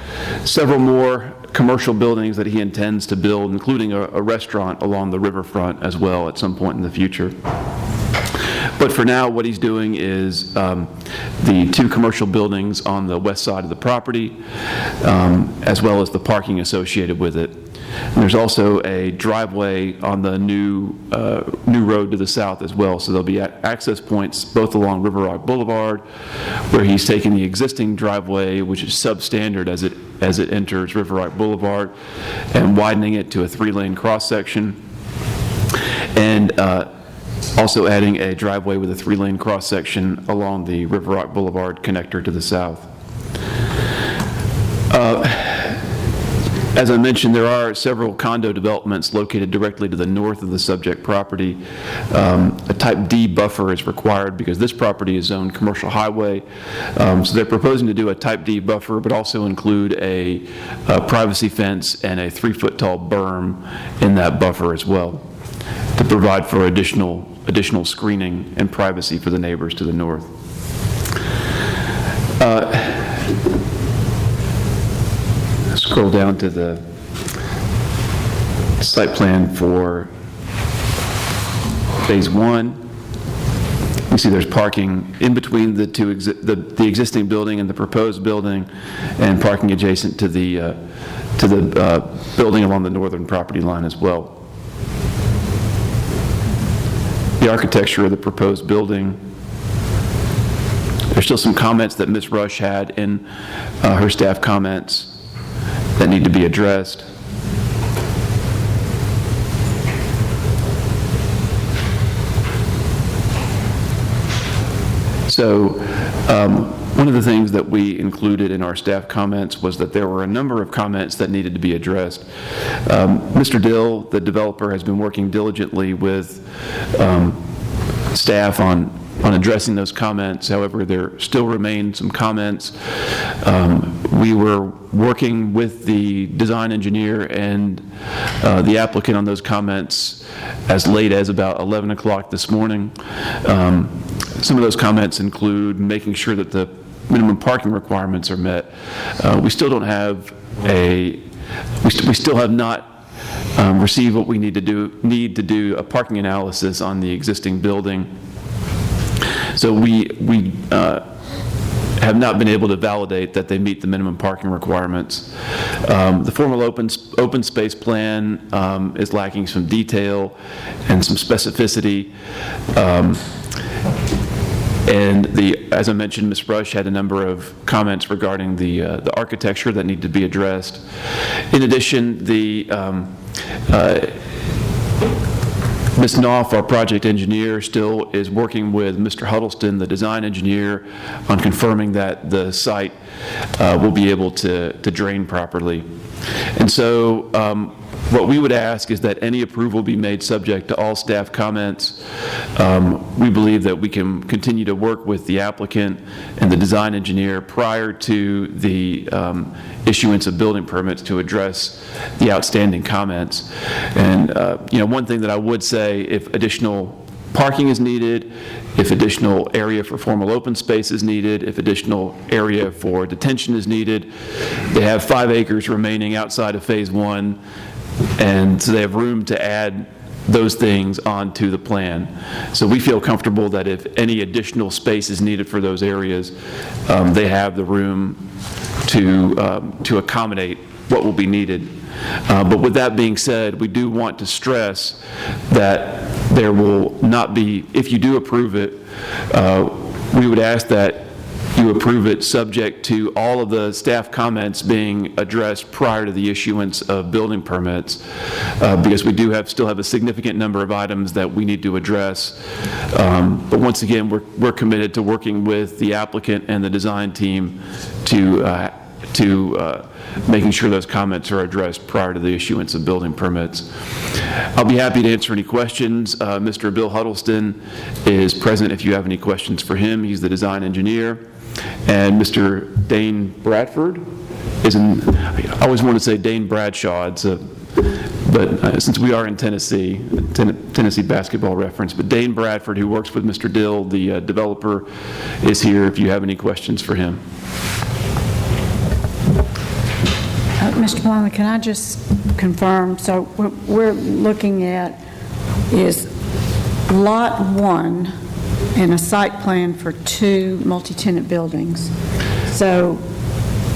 [SPEAKER 2] several more commercial buildings that he intends to build, including a restaurant along the riverfront as well at some point in the future. But for now, what he's doing is the 2 commercial buildings on the west side of the property, as well as the parking associated with it. And there's also a driveway on the new road to the south as well. So there'll be access points both along River Rock Boulevard, where he's taking the existing driveway, which is substandard as it enters River Rock Boulevard, and widening it to a 3-lane cross-section. And also adding a driveway with a 3-lane cross-section along the River Rock Boulevard connector to the south. As I mentioned, there are several condo developments located directly to the north of the subject property. A Type D buffer is required because this property is zoned commercial highway. So they're proposing to do a Type D buffer, but also include a privacy fence and a 3-foot-tall berm in that buffer as well, to provide for additional screening and privacy for the neighbors to the north. Scroll down to the site plan for Phase 1. You see there's parking in between the the existing building and the proposed building, and parking adjacent to the building along the northern property line as well. The architecture of the proposed building. There's still some comments that Ms. Rush had in her staff comments that need to be addressed. So one of the things that we included in our staff comments was that there were a number of comments that needed to be addressed. Mr. Dill, the developer, has been working diligently with staff on addressing those comments. However, there still remain some comments. We were working with the design engineer and the applicant on those comments as late as about 11 o'clock this morning. Some of those comments include making sure that the minimum parking requirements are met. We still don't have we still have not received what we need to do a parking analysis on the existing building. So we have not been able to validate that they meet the minimum parking requirements. The formal open space plan is lacking some detail and some specificity. And as I mentioned, Ms. Brush had a number of comments regarding the architecture that need to be addressed. In addition, Ms. Knopf, our project engineer, still is working with Mr. Huddleston, the design engineer, on confirming that the site will be able to drain properly. And so what we would ask is that any approval be made subject to all staff comments. We believe that we can continue to work with the applicant and the design engineer prior to the issuance of building permits to address the outstanding comments. And one thing that I would say, if additional parking is needed, if additional area for formal open space is needed, if additional area for detention is needed, they have 5 acres remaining outside of Phase 1, and so they have room to add those things onto the plan. So we feel comfortable that if any additional space is needed for those areas, they have the room to accommodate what will be needed. But with that being said, we do want to stress that there will not be, if you do approve it, we would ask that you approve it subject to all of the staff comments being addressed prior to the issuance of building permits, because we do still have a significant number of items that we need to address. But once again, we're committed to working with the applicant and the design team to making sure those comments are addressed prior to the issuance of building permits. I'll be happy to answer any questions. Mr. Bill Huddleston is present if you have any questions for him. He's the design engineer. And Mr. Dane Bradford is I always want to say Dane Bradshaw, but since we are in Tennessee, Tennessee basketball reference, but Dane Bradford, who works with Mr. Dill, the developer, is here if you have any questions for him.
[SPEAKER 1] Mr. Plumlee, can I just confirm, so what we're looking at is Lot 1 and a site plan for 2 multi-tenant buildings. So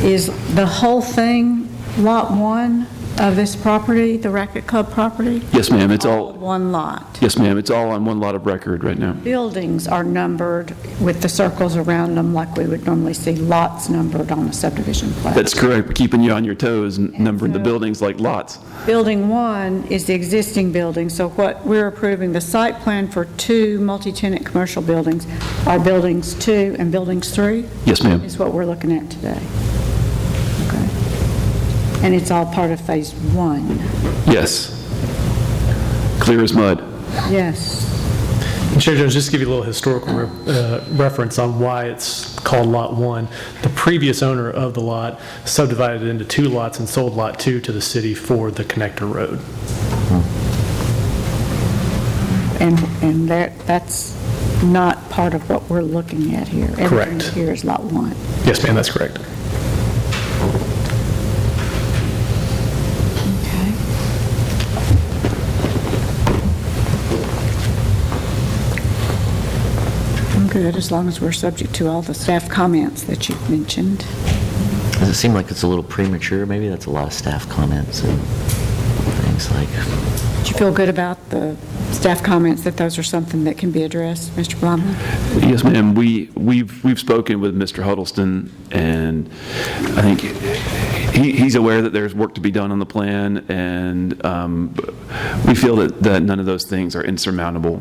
[SPEAKER 1] is the whole thing Lot 1 of this property, the Racket Club property?
[SPEAKER 2] Yes, ma'am. It's all
[SPEAKER 1] one lot.
[SPEAKER 2] Yes, ma'am. It's all on one lot of record right now.
[SPEAKER 1] Buildings are numbered with the circles around them like we would normally see lots numbered on a subdivision plan.
[SPEAKER 2] That's correct. We're keeping you on your toes and numbering the buildings like lots.
[SPEAKER 1] Building 1 is the existing building, so what we're approving, the site plan for 2 multi-tenant commercial buildings are buildings 2 and buildings 3?
[SPEAKER 2] Yes, ma'am.
[SPEAKER 1] Is what we're looking at today. Okay. And it's all part of Phase 1?
[SPEAKER 2] Yes. Clear as mud.
[SPEAKER 1] Yes.
[SPEAKER 16] Chair Jones, just to give you a little historical reference on why it's called Lot 1. The previous owner of the lot subdivided it into 2 lots and sold Lot 2 to the city for the connector road.
[SPEAKER 1] And that's not part of what we're looking at here.
[SPEAKER 16] Correct.
[SPEAKER 1] Everything here is Lot 1.
[SPEAKER 16] Yes, ma'am, that's correct.
[SPEAKER 1] Good, as long as we're subject to all the staff comments that you've mentioned.
[SPEAKER 11] Does it seem like it's a little premature? Maybe that's a lot of staff comments and things like.
[SPEAKER 1] Do you feel good about the staff comments, that those are something that can be addressed, Mr. Blomley?
[SPEAKER 2] Yes, ma'am. We've spoken with Mr. Huddleston, and I think he's aware that there's work to be done on the plan, and we feel that none of those things are insurmountable.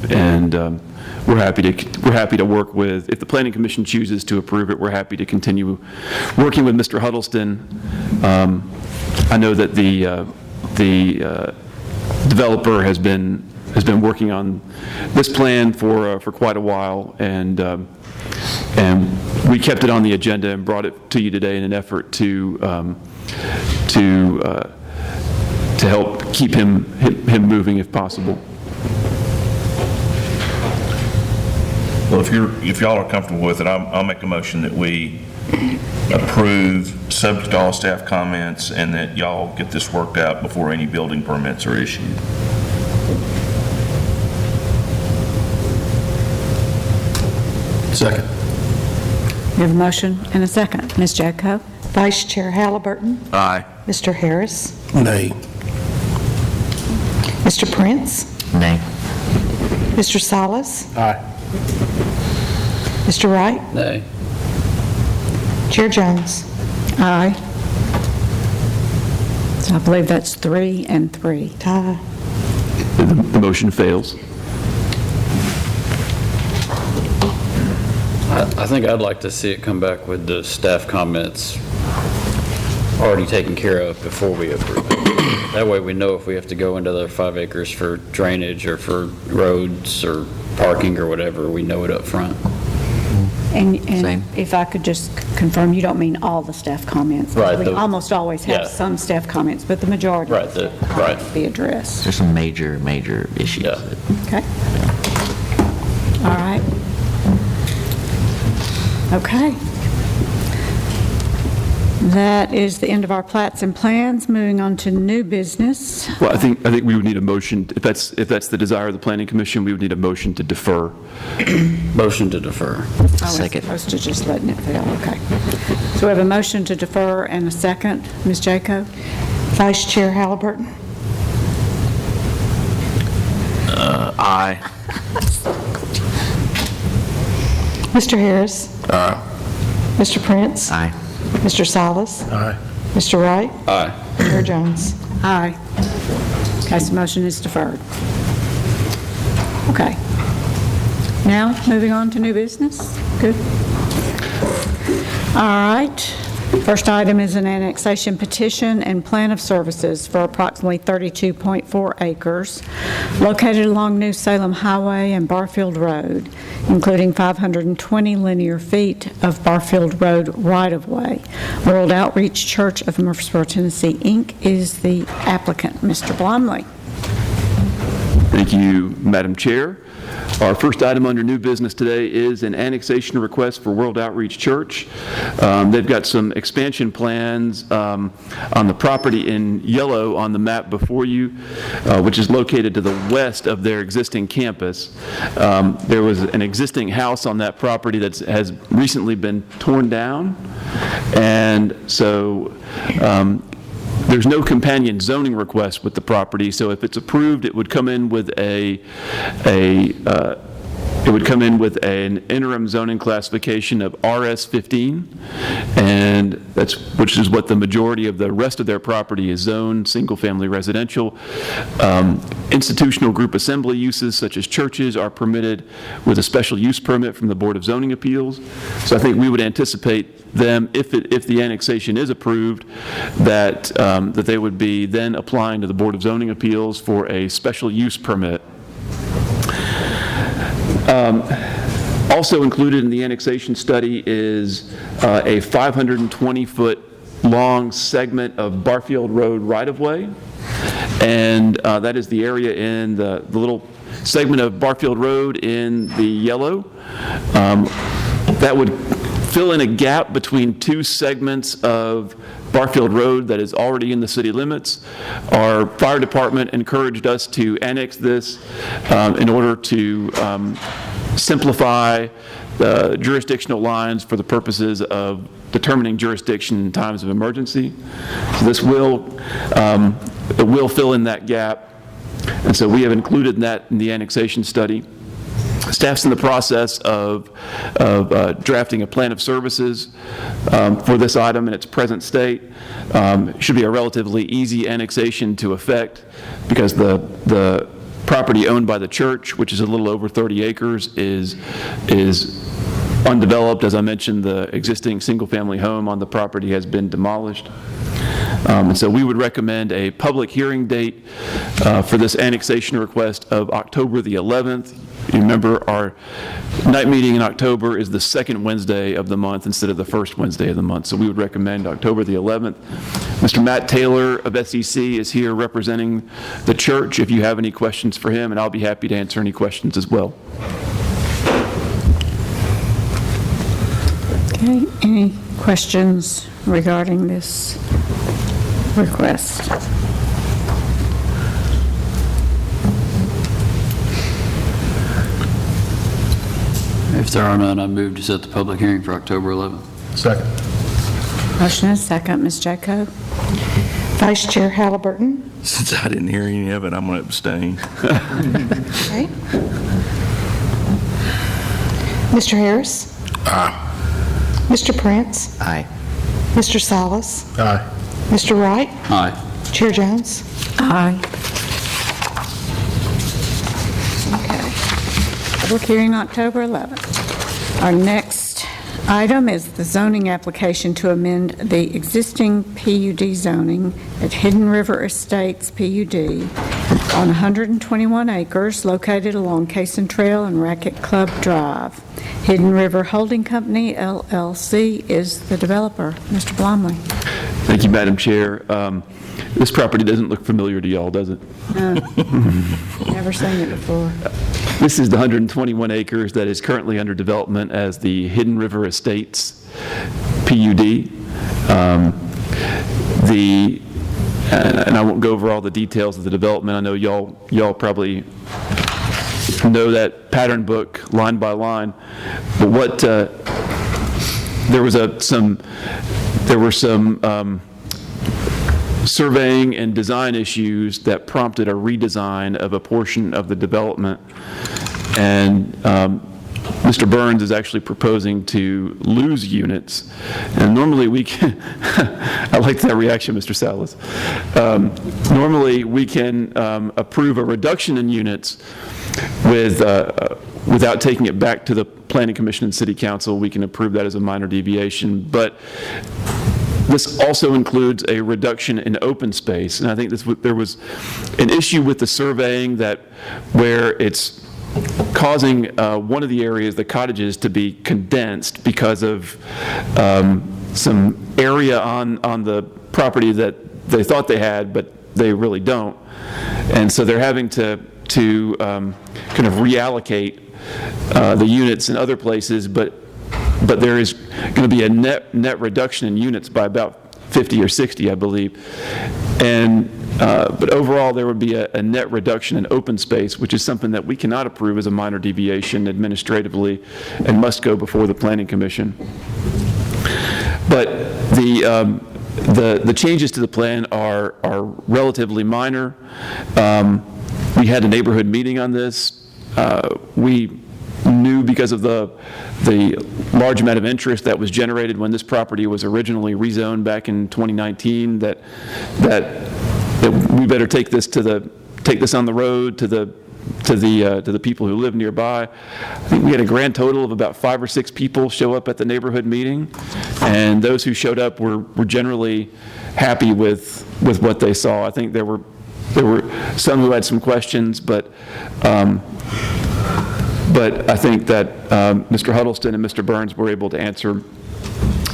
[SPEAKER 2] And we're happy to work with, if the Planning Commission chooses to approve it, we're happy to continue working with Mr. Huddleston. I know that the developer has been working on this plan for quite a while, and we kept it on the agenda and brought it to you today in an effort to help keep him moving if possible.
[SPEAKER 5] Well, if y'all are comfortable with it, I'll make a motion that we approve, subject to all staff comments, and that y'all get this worked out before any building permits are issued.
[SPEAKER 10] Second.
[SPEAKER 1] We have a motion and a second. Ms. Jadko?
[SPEAKER 4] Vice Chair Halliburton?
[SPEAKER 5] Aye.
[SPEAKER 4] Mr. Harris?
[SPEAKER 10] Nay.
[SPEAKER 4] Mr. Prince?
[SPEAKER 11] Nay.
[SPEAKER 4] Mr. Salas?
[SPEAKER 10] Aye.
[SPEAKER 4] Mr. Wright?
[SPEAKER 8] Nay.
[SPEAKER 4] Chair Jones?
[SPEAKER 1] Aye. So I believe that's 3 and 3.
[SPEAKER 4] Tie.
[SPEAKER 2] The motion fails.
[SPEAKER 8] I think I'd like to see it come back with the staff comments already taken care of before we approve it. That way we know if we have to go into the 5 acres for drainage or for roads or parking or whatever, we know it up front.
[SPEAKER 1] And
[SPEAKER 11] Same.
[SPEAKER 1] if I could just confirm, you don't mean all the staff comments.
[SPEAKER 8] Right,
[SPEAKER 1] We
[SPEAKER 8] the-
[SPEAKER 1] almost always have
[SPEAKER 8] yeah.
[SPEAKER 1] some staff comments, but the majority
[SPEAKER 8] Right, right.
[SPEAKER 1] be addressed.
[SPEAKER 11] There's some major issues.
[SPEAKER 8] Yeah.
[SPEAKER 1] Okay. All right. Okay. That is the end of our plats and plans. Moving on to new business.
[SPEAKER 2] Well, I think we would need a motion, if that's the desire of the Planning Commission, we would need a motion to defer.
[SPEAKER 8] Motion to defer.
[SPEAKER 11] Second.
[SPEAKER 1] I was opposed to just letting it fail, okay. So we have a motion to defer and a second. Ms. Jaco?
[SPEAKER 4] Vice Chair Halliburton?
[SPEAKER 11] Aye.
[SPEAKER 4] Mr. Harris?
[SPEAKER 10] Aye.
[SPEAKER 4] Mr. Prince?
[SPEAKER 11] Aye.
[SPEAKER 4] Mr. Salas?
[SPEAKER 10] Aye.
[SPEAKER 4] Mr. Wright?
[SPEAKER 8] Aye.
[SPEAKER 4] Chair Jones?
[SPEAKER 1] Aye. Okay, so motion is deferred. Okay. Now, moving on to new business. Good. All right. First item is an annexation petition and plan of services for approximately 32.4 acres located along New Salem Highway and Barfield Road, including 520 linear feet of Barfield Road right-of-way. World Outreach Church of Murfreesboro, Tennessee, Inc. is the applicant. Mr. Blomley.
[SPEAKER 2] Thank you, Madam Chair. Our first item under new business today is an annexation request for World Outreach Church. They've got some expansion plans on the property in yellow on the map before you, which is located to the west of their existing campus. There was an existing house on that property that has recently been torn down, and so there's no companion zoning request with the property, so if it's approved, it would come in with an interim zoning classification of RS15, and which is what the majority of the rest of their property is zoned, single-family residential. Institutional group assembly uses such as churches are permitted with a special use permit from the Board of Zoning Appeals. So I think we would anticipate them, if the annexation is approved, that they would be then applying to the Board of Zoning Appeals for a special use permit. Also included in the annexation study is a 520-foot long segment of Barfield Road right-of-way, and that is the area in the little segment of Barfield Road in the yellow. That would fill in a gap between two segments of Barfield Road that is already in the city limits. Our fire department encouraged us to annex this in order to simplify the jurisdictional lines for the purposes of determining jurisdiction in times of emergency. So this will fill in that gap, and so we have included that in the annexation study. Staff's in the process of drafting a plan of services for this item in its present state. It should be a relatively easy annexation to effect because the property owned by the church, which is a little over 30 acres, is undeveloped. As I mentioned, the existing single-family home on the property has been demolished. And so we would recommend a public hearing date for this annexation request of October the 11th. You remember our night meeting in October is the second Wednesday of the month instead of the first Wednesday of the month. So we would recommend October the 11th. Mr. Matt Taylor of SEC is here representing the church if you have any questions for him, and I'll be happy to answer any questions as well.
[SPEAKER 1] Okay, any questions regarding this request?
[SPEAKER 8] If there are none, I move to set the public hearing for October 11th.
[SPEAKER 10] Second.
[SPEAKER 1] Motion is second. Ms. Jaco?
[SPEAKER 4] Vice Chair Halliburton?
[SPEAKER 5] Since I didn't hear any of it, I'm going to abstain.
[SPEAKER 4] Okay. Mr. Harris? Mr. Prince?
[SPEAKER 11] Aye.
[SPEAKER 4] Mr. Salas?
[SPEAKER 10] Aye.
[SPEAKER 4] Mr. Wright?
[SPEAKER 8] Aye.
[SPEAKER 4] Chair Jones?
[SPEAKER 1] Aye. Okay. Public hearing October 11th. Our next item is the zoning application to amend the existing PUD zoning at Hidden River Estates PUD on 121 acres located along Cason Trail and Racket Club Drive. Hidden River Holding Company, LLC, is the developer. Mr. Blomley.
[SPEAKER 2] Thank you, Madam Chair. This property doesn't look familiar to y'all, does it?
[SPEAKER 1] No, never seen it before.
[SPEAKER 2] This is the 121 acres that is currently under development as the Hidden River Estates PUD. And I won't go over all the details of the development. I know y'all probably know that pattern book line by line. But what there were some surveying and design issues that prompted a redesign of a portion of the development. And Mr. Burns is actually proposing to lose units. And normally we can, I like that reaction, Mr. Salas. Normally we can approve a reduction in units without taking it back to the Planning Commission and City Council. We can approve that as a minor deviation. But this also includes a reduction in open space. And I think there was an issue with the surveying where it's causing one of the areas, the cottages, to be condensed because of some area on the property that they thought they had, but they really don't. And so they're having to kind of reallocate the units in other places, but there is going to be a net reduction in units by about 50 or 60, I believe. But overall, there would be a net reduction in open space, which is something that we cannot approve as a minor deviation administratively and must go before the Planning Commission. But the changes to the plan are relatively minor. We had a neighborhood meeting on this. We knew because of the large amount of interest that was generated when this property was originally rezoned back in 2019 that we better take this on the road to the people who live nearby. I think we had a grand total of about 5 or 6 people show up at the neighborhood meeting, and those who showed up were generally happy with what they saw. I think there were some who had some questions, but I think that Mr. Huddleston and Mr. Burns were able to answer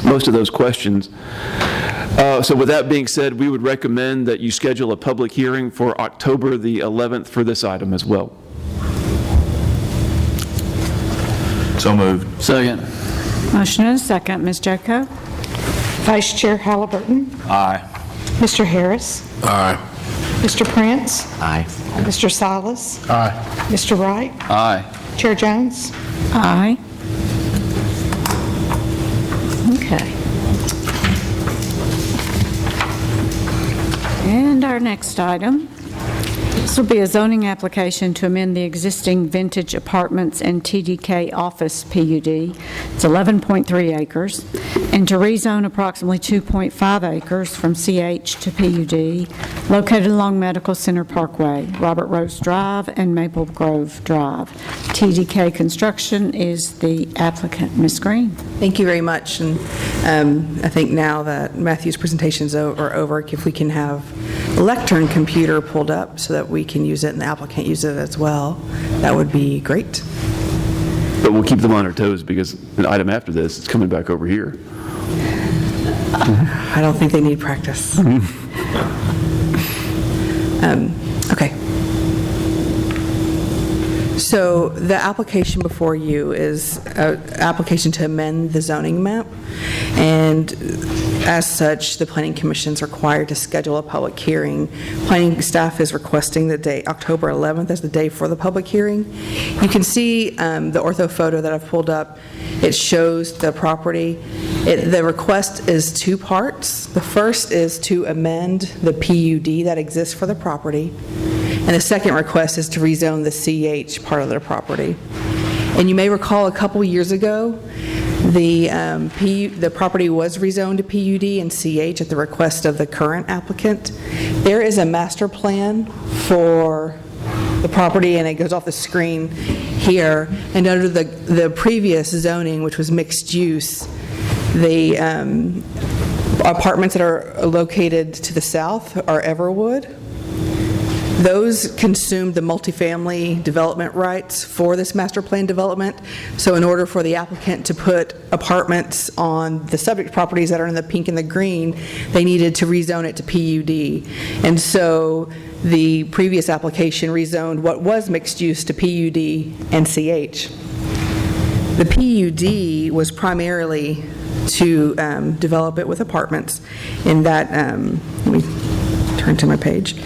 [SPEAKER 2] most of those questions. So with that being said, we would recommend that you schedule a public hearing for October the 11th for this item as well.
[SPEAKER 5] So moved.
[SPEAKER 8] Second.
[SPEAKER 1] Motion and a second. Ms. Joko?
[SPEAKER 4] Vice Chair Halliburton?
[SPEAKER 5] Aye.
[SPEAKER 4] Mr. Harris?
[SPEAKER 10] Aye.
[SPEAKER 4] Mr. Prince?
[SPEAKER 11] Aye.
[SPEAKER 4] Mr. Salas?
[SPEAKER 10] Aye.
[SPEAKER 4] Mr. Wright?
[SPEAKER 8] Aye.
[SPEAKER 4] Chair Jones?
[SPEAKER 1] Aye. Okay. And our next item, this will be a zoning application to amend the existing Vintage Apartments and TDK Office PUD. It's 11.3 acres, and to rezone approximately 2.5 acres from CH to PUD, located along Medical Center Parkway, Robert Rose Drive, and Maple Grove Drive. TDK Construction is the applicant. Ms. Green.
[SPEAKER 6] Thank you very much. And I think now that Matthew's presentations are over, if we can have the lectern computer pulled up so that we can use it and the applicant use it as well, that would be great.
[SPEAKER 2] But we'll keep them on our toes because an item after this is coming back over here.
[SPEAKER 6] I don't think they need practice. Okay. So the application before you is an application to amend the zoning map, and as such, the Planning Commission is required to schedule a public hearing. Planning staff is requesting the date, October 11th, as the day for the public hearing. You can see the ortho photo that I've pulled up. It shows the property. The request is 2 parts. The first is to amend the PUD that exists for the property, and the second request is to rezone the CH part of their property. And you may recall a couple years ago, The property was rezoned to PUD and CH at the request of the current applicant. There is a master plan for the property, and it goes off the screen here. And under the previous zoning, which was mixed use, the apartments that are located to the south are Everwood. Those consumed the multifamily development rights for this master plan development. So in order for the applicant to put apartments on the subject properties that are in the pink and the green, they needed to rezone it to PUD. And so the previous application rezoned what was mixed use to PUD and CH. The PUD was primarily to develop it with apartments. In that, let me turn to my page.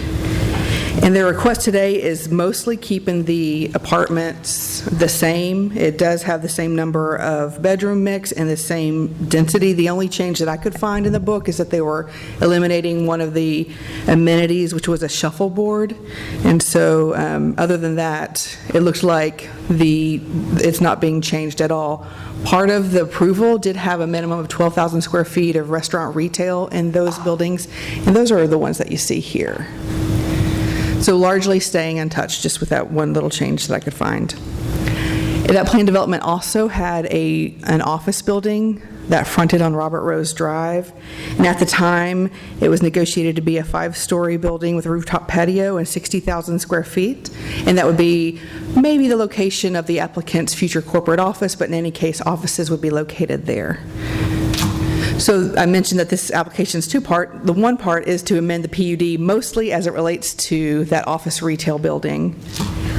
[SPEAKER 6] And their request today is mostly keeping the apartments the same. It does have the same number of bedroom mix and the same density. The only change that I could find in the book is that they were eliminating one of the amenities, which was a shuffleboard. And so other than that, it looks like it's not being changed at all. Part of the approval did have a minimum of 12,000 square feet of restaurant retail in those buildings, and those are the ones that you see here. So largely staying untouched, just with that one little change that I could find. That plan development also had an office building that fronted on Robert Rose Drive. And at the time, it was negotiated to be a 5-story building with a rooftop patio and 60,000 square feet. And that would be maybe the location of the applicant's future corporate office, but in any case, offices would be located there. So I mentioned that this application is two-part. The one part is to amend the PUD mostly as it relates to that office retail building.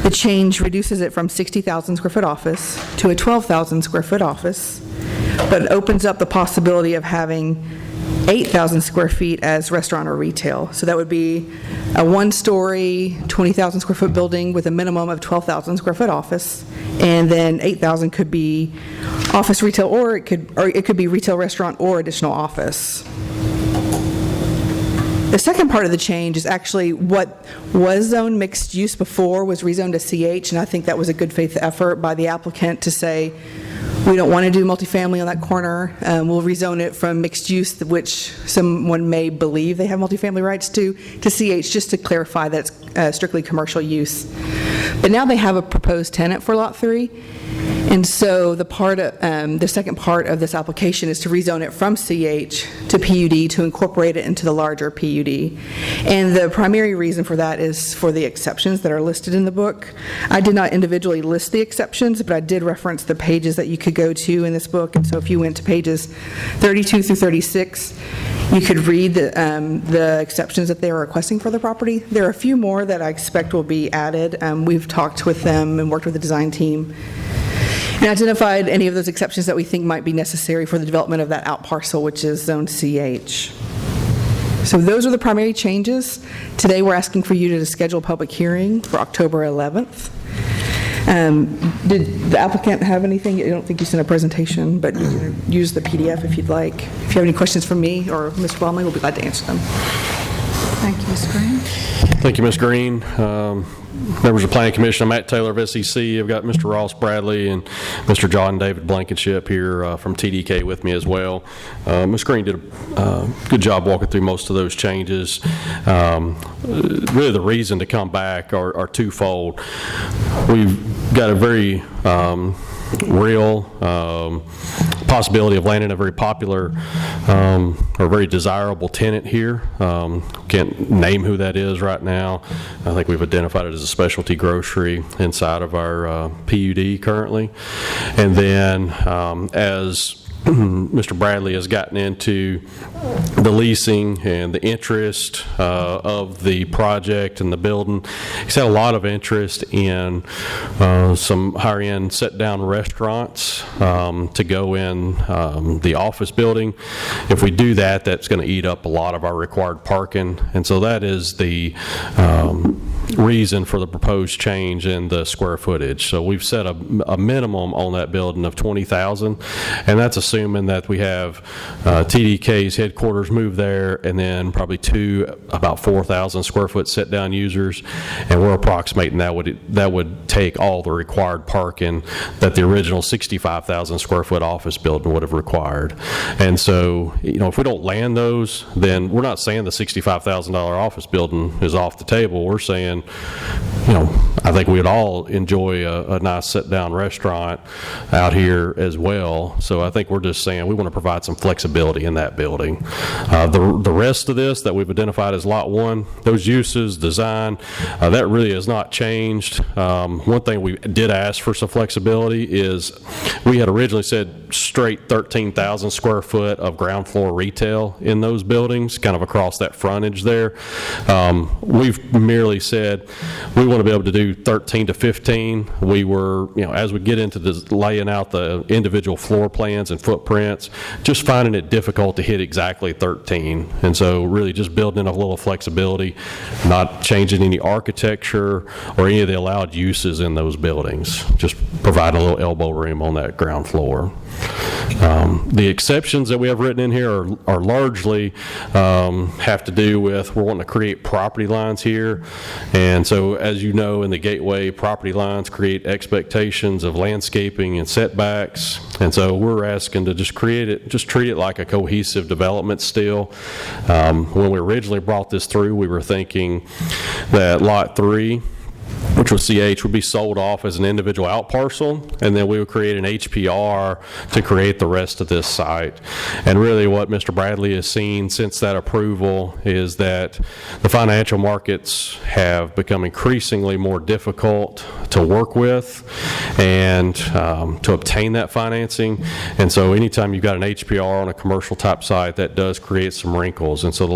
[SPEAKER 6] The change reduces it from 60,000 square foot office to a 12,000 square foot office, but it opens up the possibility of having 8,000 square feet as restaurant or retail. So that would be a 1-story, 20,000 square foot building with a minimum of 12,000 square foot office, and then 8,000 could be office retail, or it could be retail, restaurant, or additional office. The second part of the change is actually what was zoned mixed use before was rezoned to CH, and I think that was a good faith effort by the applicant to say, we don't want to do multifamily on that corner. We'll rezone it from mixed use, which someone may believe they have multifamily rights to CH, just to clarify that it's strictly commercial use. But now they have a proposed tenant for Lot 3. And so the second part of this application is to rezone it from CH to PUD to incorporate it into the larger PUD. And the primary reason for that is for the exceptions that are listed in the book. I did not individually list the exceptions, but I did reference the pages that you could go to in this book. And so if you went to pages 32 through 36, you could read the exceptions that they are requesting for the property. There are a few more that I expect will be added. We've talked with them and worked with the design team and identified any of those exceptions that we think might be necessary for the development of that out parcel, which is zone CH. So those are the primary changes. Today we're asking for you to schedule a public hearing for October 11th. Did the applicant have anything? I don't think you sent a presentation, but you can use the PDF if you'd like. If you have any questions for me or Mr. Blomley, we'll be glad to answer them.
[SPEAKER 1] Thank you, Ms. Green.
[SPEAKER 7] Thank you, Ms. Green. Members of the Planning Commission, I'm Matt Taylor of SEC. I've got Mr. Ross Bradley and Mr. John David Blankenship here from TDK with me as well. Ms. Green did a good job walking through most of those changes. Really the reason to come back are twofold. We've got a very real possibility of landing a very popular or very desirable tenant here. Can't name who that is right now. I think we've identified it as a specialty grocery inside of our PUD currently. And then as Mr. Bradley has gotten into the leasing and the interest of the project and the building. He's had a lot of interest in some higher-end sit-down restaurants to go in the office building. If we do that, that's going to eat up a lot of our required parking. And so that is the reason for the proposed change in the square footage. So we've set a minimum on that building of 20,000, and that's assuming that we have TDK's headquarters move there, and then probably about 4,000 square foot sit-down users, and we're approximating that would take all the required parking that the original 65,000 square foot office building would have required. And so, if we don't land those, then we're not saying the $65,000 office building is off the table. We're saying, I think we'd all enjoy a nice sit-down restaurant out here as well. So I think we're just saying we want to provide some flexibility in that building. The rest of this that we've identified as Lot 1, those uses, design, that really has not changed. One thing we did ask for some flexibility is we had originally said straight 13,000 square foot of ground floor retail in those buildings, kind of across that frontage there. We've merely said we want to be able to do 13 to 15. We were, as we get into this, laying out the individual floor plans and footprints, just finding it difficult to hit exactly 13. And so really just building in a little flexibility, not changing any architecture or any of the allowed uses in those buildings, just providing a little elbow room on that ground floor. The exceptions that we have written in here are largely have to do with we're wanting to create property lines here. And so as you know, in the gateway, property lines create expectations of landscaping and setbacks. And so we're asking to just treat it like a cohesive development still. When we originally brought this through, we were thinking that Lot 3, which was CH, would be sold off as an individual out parcel, and then we would create an HPR to create the rest of this site. And really what Mr. Bradley has seen since that approval is that the financial markets have become increasingly more difficult to work with and to obtain that financing. And so anytime you've got an HPR on a commercial type site, that does create some wrinkles. And so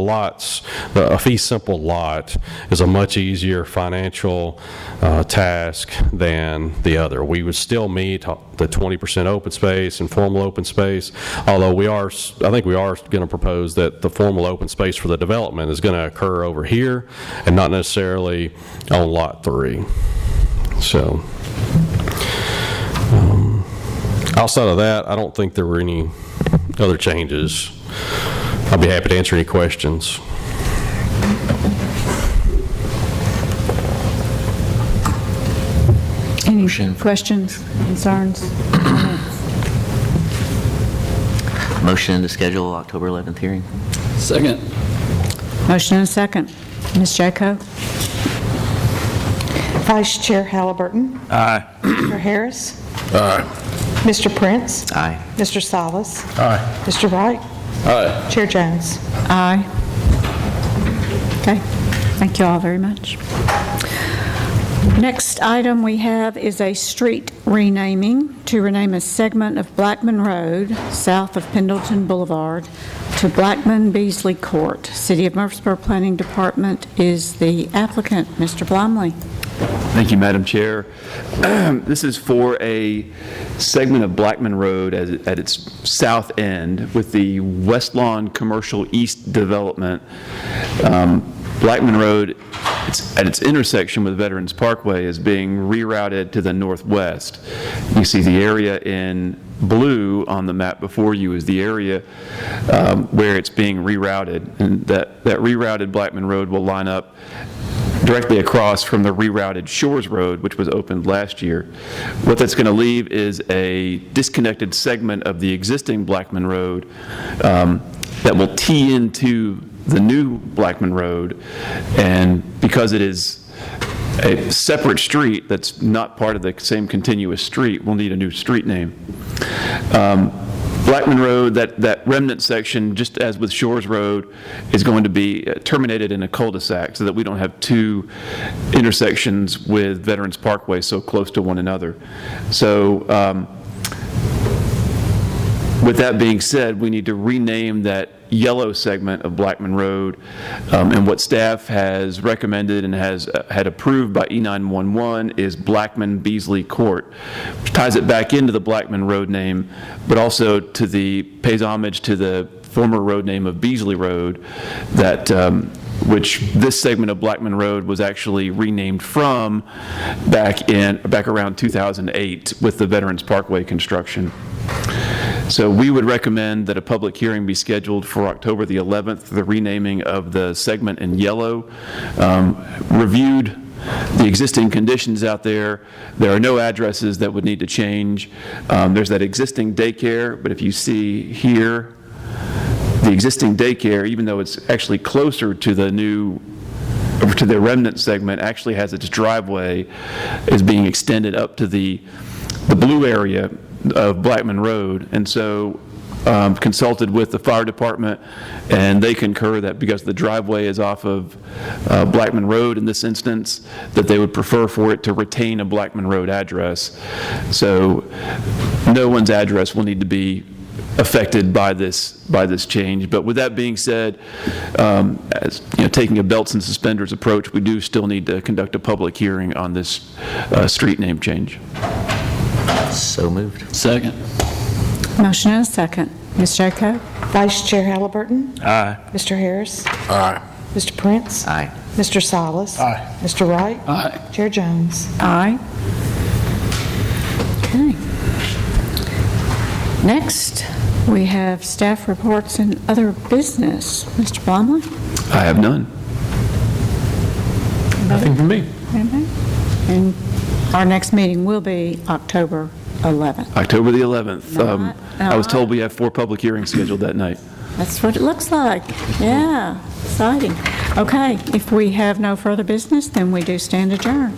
[SPEAKER 7] a fee simple lot is a much easier financial task than the other. We would still meet the 20% open space and formal open space, although I think we are going to propose that the formal open space for the development is going to occur over here and not necessarily on Lot 3. So outside of that, I don't think there were any other changes. I'll be happy to answer any questions.
[SPEAKER 1] Any questions, concerns?
[SPEAKER 11] Motion to schedule October 11th hearing.
[SPEAKER 8] Second.
[SPEAKER 1] Motion and a second. Ms. Jaco?
[SPEAKER 4] Vice Chair Halliburton.
[SPEAKER 5] Aye.
[SPEAKER 4] Mr. Harris.
[SPEAKER 10] Aye.
[SPEAKER 4] Mr. Prince.
[SPEAKER 11] Aye.
[SPEAKER 4] Mr. Salas.
[SPEAKER 10] Aye.
[SPEAKER 4] Mr. Wright.
[SPEAKER 8] Aye.
[SPEAKER 4] Chair Jones.
[SPEAKER 1] Aye. Okay, thank you all very much. Next item we have is a street renaming to rename a segment of Blackman Road, south of Pendleton Boulevard, to Blackman Beasley Court. City of Murfreesboro Planning Department is the applicant. Mr. Blomley.
[SPEAKER 2] Thank you, Madam Chair. This is for a segment of Blackman Road at its south end with the West Lawn Commercial East Development. Blackman Road, at its intersection with Veterans Parkway, is being rerouted to the northwest. You see the area in blue on the map before you is the area where it's being rerouted, and that rerouted Blackman Road will line up directly across from the rerouted Shores Road, which was opened last year. What that's going to leave is a disconnected segment of the existing Blackman Road that will tee into the new Blackman Road, and because it is a separate street that's not part of the same continuous street, we'll need a new street name. Blackman Road, that remnant section, just as with Shores Road, is going to be terminated in a cul-de-sac so that we don't have two intersections with Veterans Parkway so close to one another. So with that being said, we need to rename that yellow segment of Blackman Road, and what staff has recommended and has had approved by E911 is Blackman Beasley Court, which ties it back into the Blackman Road name, but also pays homage to the former road name of Beasley Road that which this segment of Blackman Road was actually renamed from back around 2008 with the Veterans Parkway construction. So we would recommend that a public hearing be scheduled for October the 11th, the renaming of the segment in yellow. Reviewed the existing conditions out there. There are no addresses that would need to change. There's that existing daycare, but if you see here, the existing daycare, even though it's actually closer to the remnant segment, actually has its driveway is being extended up to the blue area of Blackman Road. And so consulted with the fire department, and they concur that because the driveway is off of Blackman Road in this instance, that they would prefer for it to retain a Blackman Road address. So no one's address will need to be affected by this change. But with that being said, as taking a belts and suspenders approach, we do still need to conduct a public hearing on this street name change.
[SPEAKER 11] So moved.
[SPEAKER 8] Second.
[SPEAKER 1] Motion and a second. Ms. Jaco?
[SPEAKER 4] Vice Chair Halliburton?
[SPEAKER 5] Aye.
[SPEAKER 4] Mr. Harris?
[SPEAKER 10] Aye.
[SPEAKER 4] Mr. Prince?
[SPEAKER 11] Aye.
[SPEAKER 4] Mr. Silas?
[SPEAKER 10] Aye.
[SPEAKER 4] Mr. Wright?
[SPEAKER 8] Aye.
[SPEAKER 4] Chair Jones?
[SPEAKER 1] Aye. Okay. Next, we have staff reports and other business. Mr. Blomley?
[SPEAKER 2] I have none.
[SPEAKER 16] Nothing from me.
[SPEAKER 1] Anybody? And our next meeting will be October 11th.
[SPEAKER 2] October the 11th.
[SPEAKER 1] Not-
[SPEAKER 2] I was told we have 4 public hearings scheduled that night.
[SPEAKER 1] That's what it looks like. Yeah, exciting. Okay, if we have no further business, then we do stand adjourned.